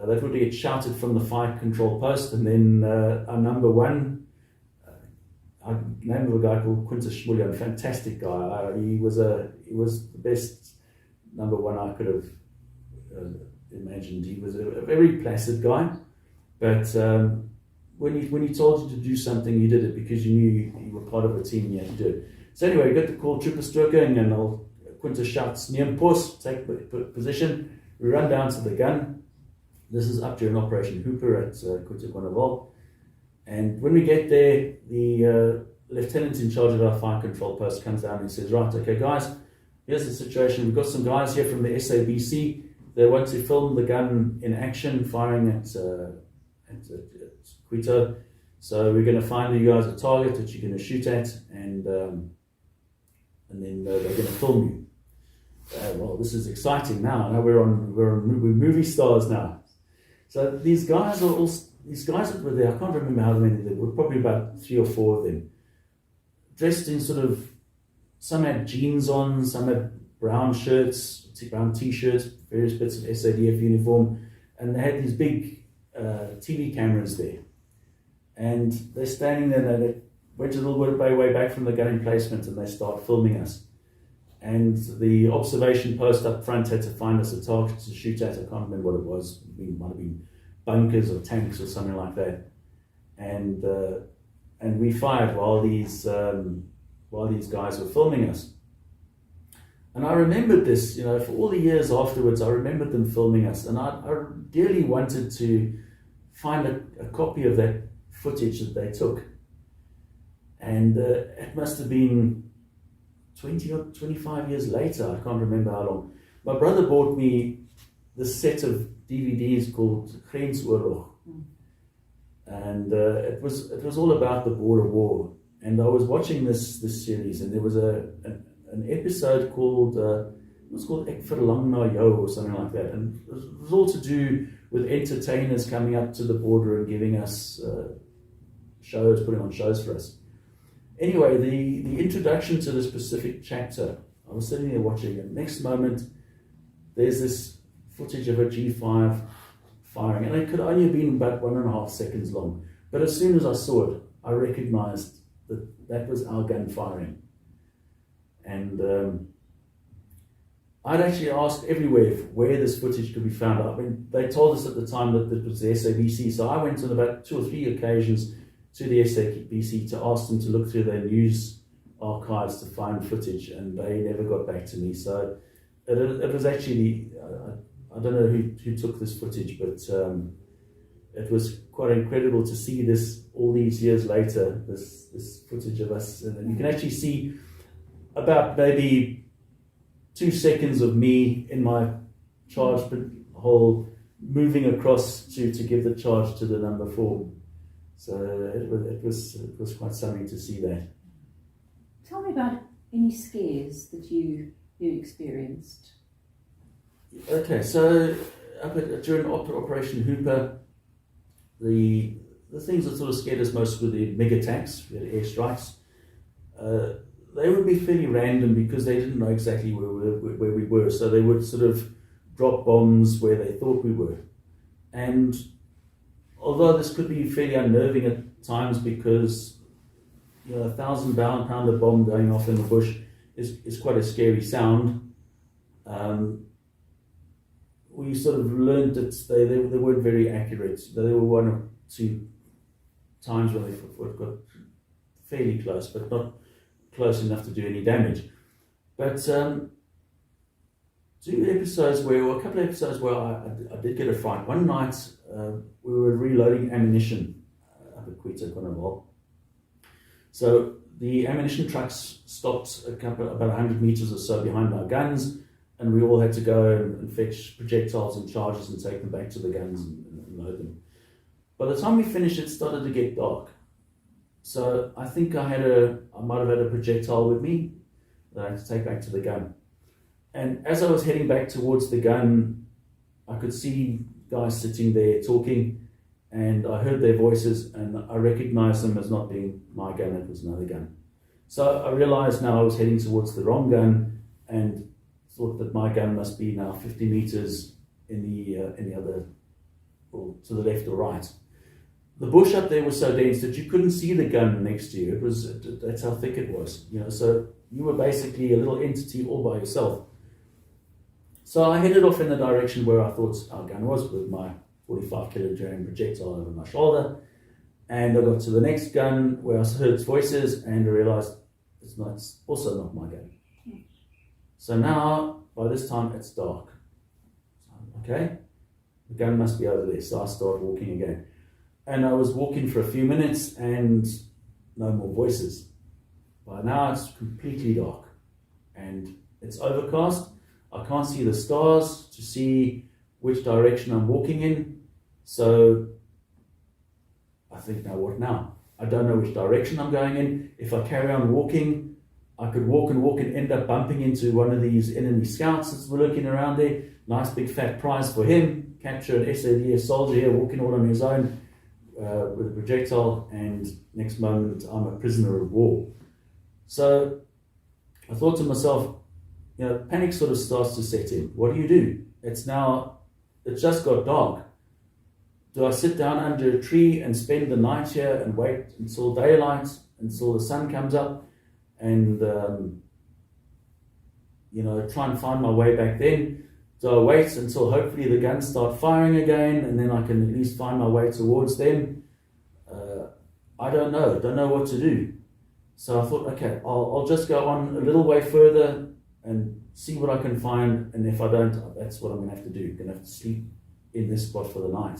That would get shouted from the fire control post, and then our number one, I name of a guy called Quintus Schmullian, fantastic guy. He was the best number one I could have imagined. He was a very placid guy, but when he told you to do something, you did it because you knew you were part of a team and you had to do it. So anyway, we got the call, trooper stroking, and Quintus shouts, "Neem post, take position." We run down to the gun. This is up during Operation Hooper at Kutsukwanaval. And when we get there, the lieutenant in charge of our fire control post comes down and says, "Right, okay guys, here's the situation. We've got some guys here from the SABC. They want to film the gun in action, firing at Quito. So we're going to find you guys a target that you're going to shoot at, and then they're going to film you." Well, this is exciting now. Now we're movie stars now. So these guys that were there, I can't remember how many there were, probably about 3 or 4 of them, dressed in sort of, some had jeans on, some had brown shirts, brown t-shirts, various bits of SADF uniform, and they had these big TV cameras there. And they're standing there, and they went a little bit way back from the gun emplacement, and they start filming us. And the observation post up front had to find us a target to shoot at. I can't remember what it was. It might have been bunkers or tanks or something like that. And we fired while these guys were filming us. And I remembered this, for all the years afterwards. I remembered them filming us, and I dearly wanted to find a copy of that footage that they took. And it must have been 20 or 25 years later, I can't remember how long. My brother bought me this set of DVDs called Grensoorlog. And it was all about the border war. And I was watching this series, and there was an episode called it was called Ek Verlang na Jou or something like that. And it was all to do with entertainers coming up to the border and giving us shows, putting on shows for us. Anyway, the introduction to the specific chapter, I was sitting there watching it. Next moment, there's this footage of a G5 firing, and it could only have been about 1.5 seconds long. But as soon as I saw it, I recognized that was our gun firing. And I'd actually asked everywhere where this footage could be found. I mean, they told us at the time that it was the SABC, so I went on about 2 or 3 occasions to the SABC to ask them to look through their news archives to find footage, and they never got back to me. So it was actually, I don't know who took this footage, but it was quite incredible to see this all these years later, this footage of us. And you can actually see about maybe 2 seconds of me in my charge hole moving across to give the charge to the number 4. So it was quite something to see that. Tell me about any scares that you experienced. Okay, so during Operation Hooper, the things that sort of scared us most were the MiG attacks, the airstrikes. They would be fairly random because they didn't know exactly where we were, so they would sort of drop bombs where they thought we were. And although this could be fairly unnerving at times because a 1,000-pounder bomb going off in the bush is quite a scary sound, we sort of learned that they weren't very accurate. There were 1 or 2 times when they got fairly close, but not close enough to do any damage. But a couple of episodes where I did get a fright. One night we were reloading ammunition up at Kutsukwanaval. So the ammunition trucks stopped about 100 meters or so behind our guns, and we all had to go and fetch projectiles and charges and take them back to the guns and load them. By the time we finished, it started to get dark. So I think I might have had a projectile with me that I had to take back to the gun. And as I was heading back towards the gun, I could see guys sitting there talking, and I heard their voices, and I recognized them as not being my gun, it was another gun. So I realized now I was heading towards the wrong gun, and thought that my gun must be now 50 meters in the other, or to the left or right. the bush up there was so dense that you couldn't see the gun next to you. That's how thick it was, so you were basically a little entity all by yourself. So I headed off in the direction where I thought our gun was, with my 45 kilogram projectile over my shoulder. And I got to the next gun where I heard voices and I realized it's also not my gun. So now, by this time, it's dark. So, okay, the gun must be over there. So I start walking again. And I was walking for a few minutes and no more voices. By now, it's completely dark and it's overcast. I can't see the stars to see which direction I'm walking in. So I think, now what now? I don't know which direction I'm going in. If I carry on walking, I could walk and end up bumping into one of these enemy scouts that were looking around there. Nice big fat prize for him. Capture an SADF soldier here walking all on his own with a projectile, and next moment I'm a prisoner of war. So I thought to myself, panic sort of starts to set in. What do? It's just got dark. Do I sit down under a tree and spend the night here and wait until daylight, until the sun comes up, and try and find my way back then? Do I wait until hopefully the guns start firing again and then I can at least find my way towards them? I don't know what to do. So I thought, okay, I'll just go on a little way further and see what I can find, and if I don't, that's what I'm going to have to do. I'm going to have to sleep in this spot for the night.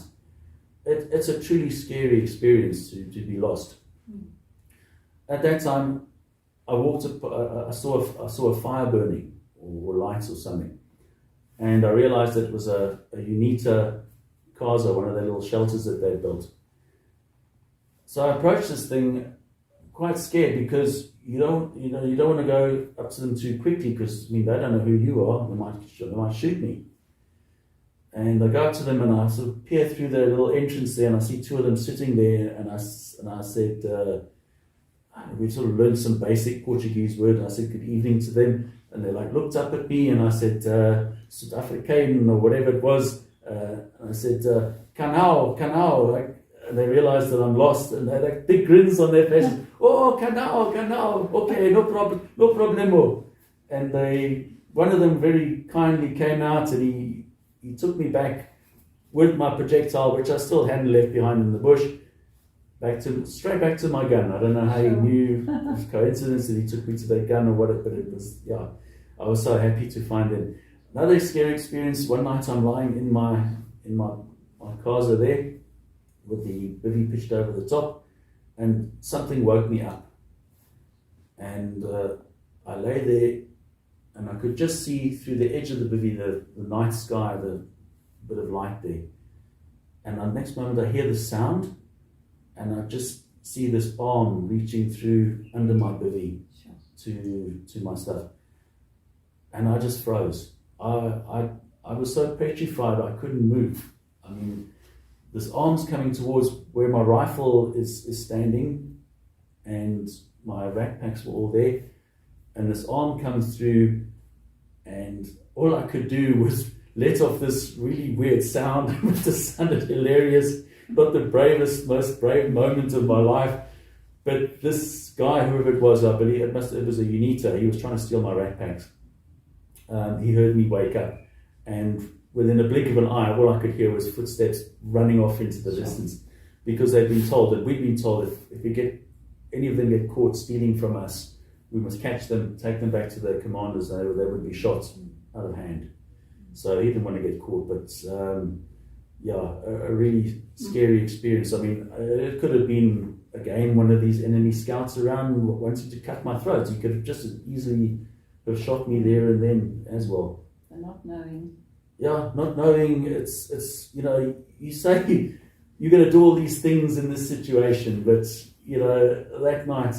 It's a truly scary experience to be lost. At that time, I walked up, I saw a fire burning or lights or something, and I realized it was a UNITA casa, one of their little shelters that they built. So I approached this thing quite scared, because you don't want to go up to them too quickly, because they don't know who you are. They might shoot me. And I go up to them and I sort of peer through their little entrance there, and I see two of them sitting there, and I said, we sort of learned some basic Portuguese word, and I said good evening to them, and they looked up at me, and I said South African or whatever it was, and I said canal, and they realized that I'm lost, and they had big grins on their faces. Oh, canal, okay, no problemo. And one of them very kindly came out, and he took me back with my projectile, which I still hadn't left behind in the bush, straight back to my gun. I don't know how he knew. It was coincidence that he took me to that gun or what, but it was, I was so happy to find him. Another scary experience. One night I'm lying in my casa there, with the bivvy pitched over the top, and something woke me up. And I lay there, and I could just see through the edge of the bivvy the night sky, the bit of light there. And the next moment I hear the sound, and I just see this arm reaching through under my bivvy to my stuff. And I just froze. I was so petrified I couldn't move. I mean, this arm's coming towards where my rifle is standing, and my backpacks were all there, and this arm comes through, and all I could do was let off this really weird sound, which just sounded hilarious. Not the most brave moment of my life, but this guy, whoever it was, I believe it was a UNITA, he was trying to steal my backpacks. He heard me wake up, and within a blink of an eye, all I could hear was footsteps running off into the distance, because we'd been told if we get any of them get caught stealing from us, we must catch them, take them back to their commanders. They would be shot out of hand. So he didn't want to get caught, but a really scary experience. I mean, it could have been again one of these enemy scouts around wanting to cut my throat. He could have just as easily have shot me there and then as well. The not knowing. Yeah, not knowing. It's you say you're going to do all these things in this situation, but that night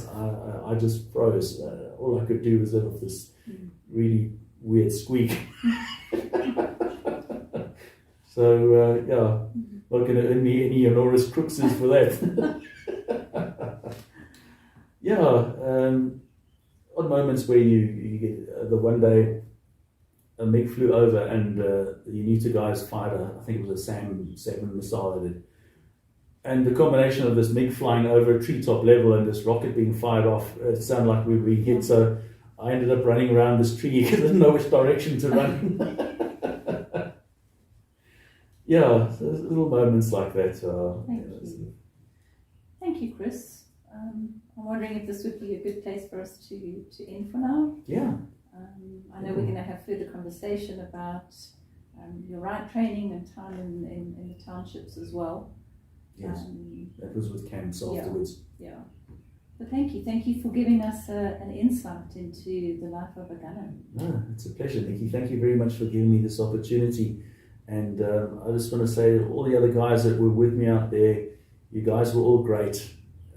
I just froze. All I could do was let off this really weird squeak. So not going to earn me any honoris cruxes for that. Odd moments where you get the one day a MiG flew over, and the UNITA guys fired I think it was a SAM 7 missile at it, And the combination of this MiG flying over a treetop level and this rocket being fired off, it sounded like we were being hit. So I ended up running around this tree because I didn't know which direction to run. Yeah, so there's little moments like that. Thank you, Chris. I'm wondering if this would be a good place for us to end for now. Yeah. I know we're going to have further conversation about your right training and time in the townships as well. Yes, that was with camps afterwards. Yeah. But thank you for giving us an insight into the life of a gunner. No, it's a pleasure, Nikki. Thank you very much for giving me this opportunity. And I just want to say, all the other guys that were with me out there, you guys were all great.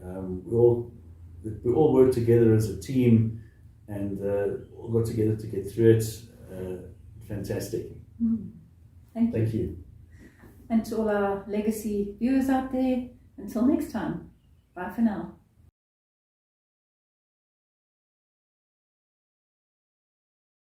We all worked together as a team, and all got together to get through it. Fantastic. Thank you. And to all our legacy viewers out there, until next time, bye for now.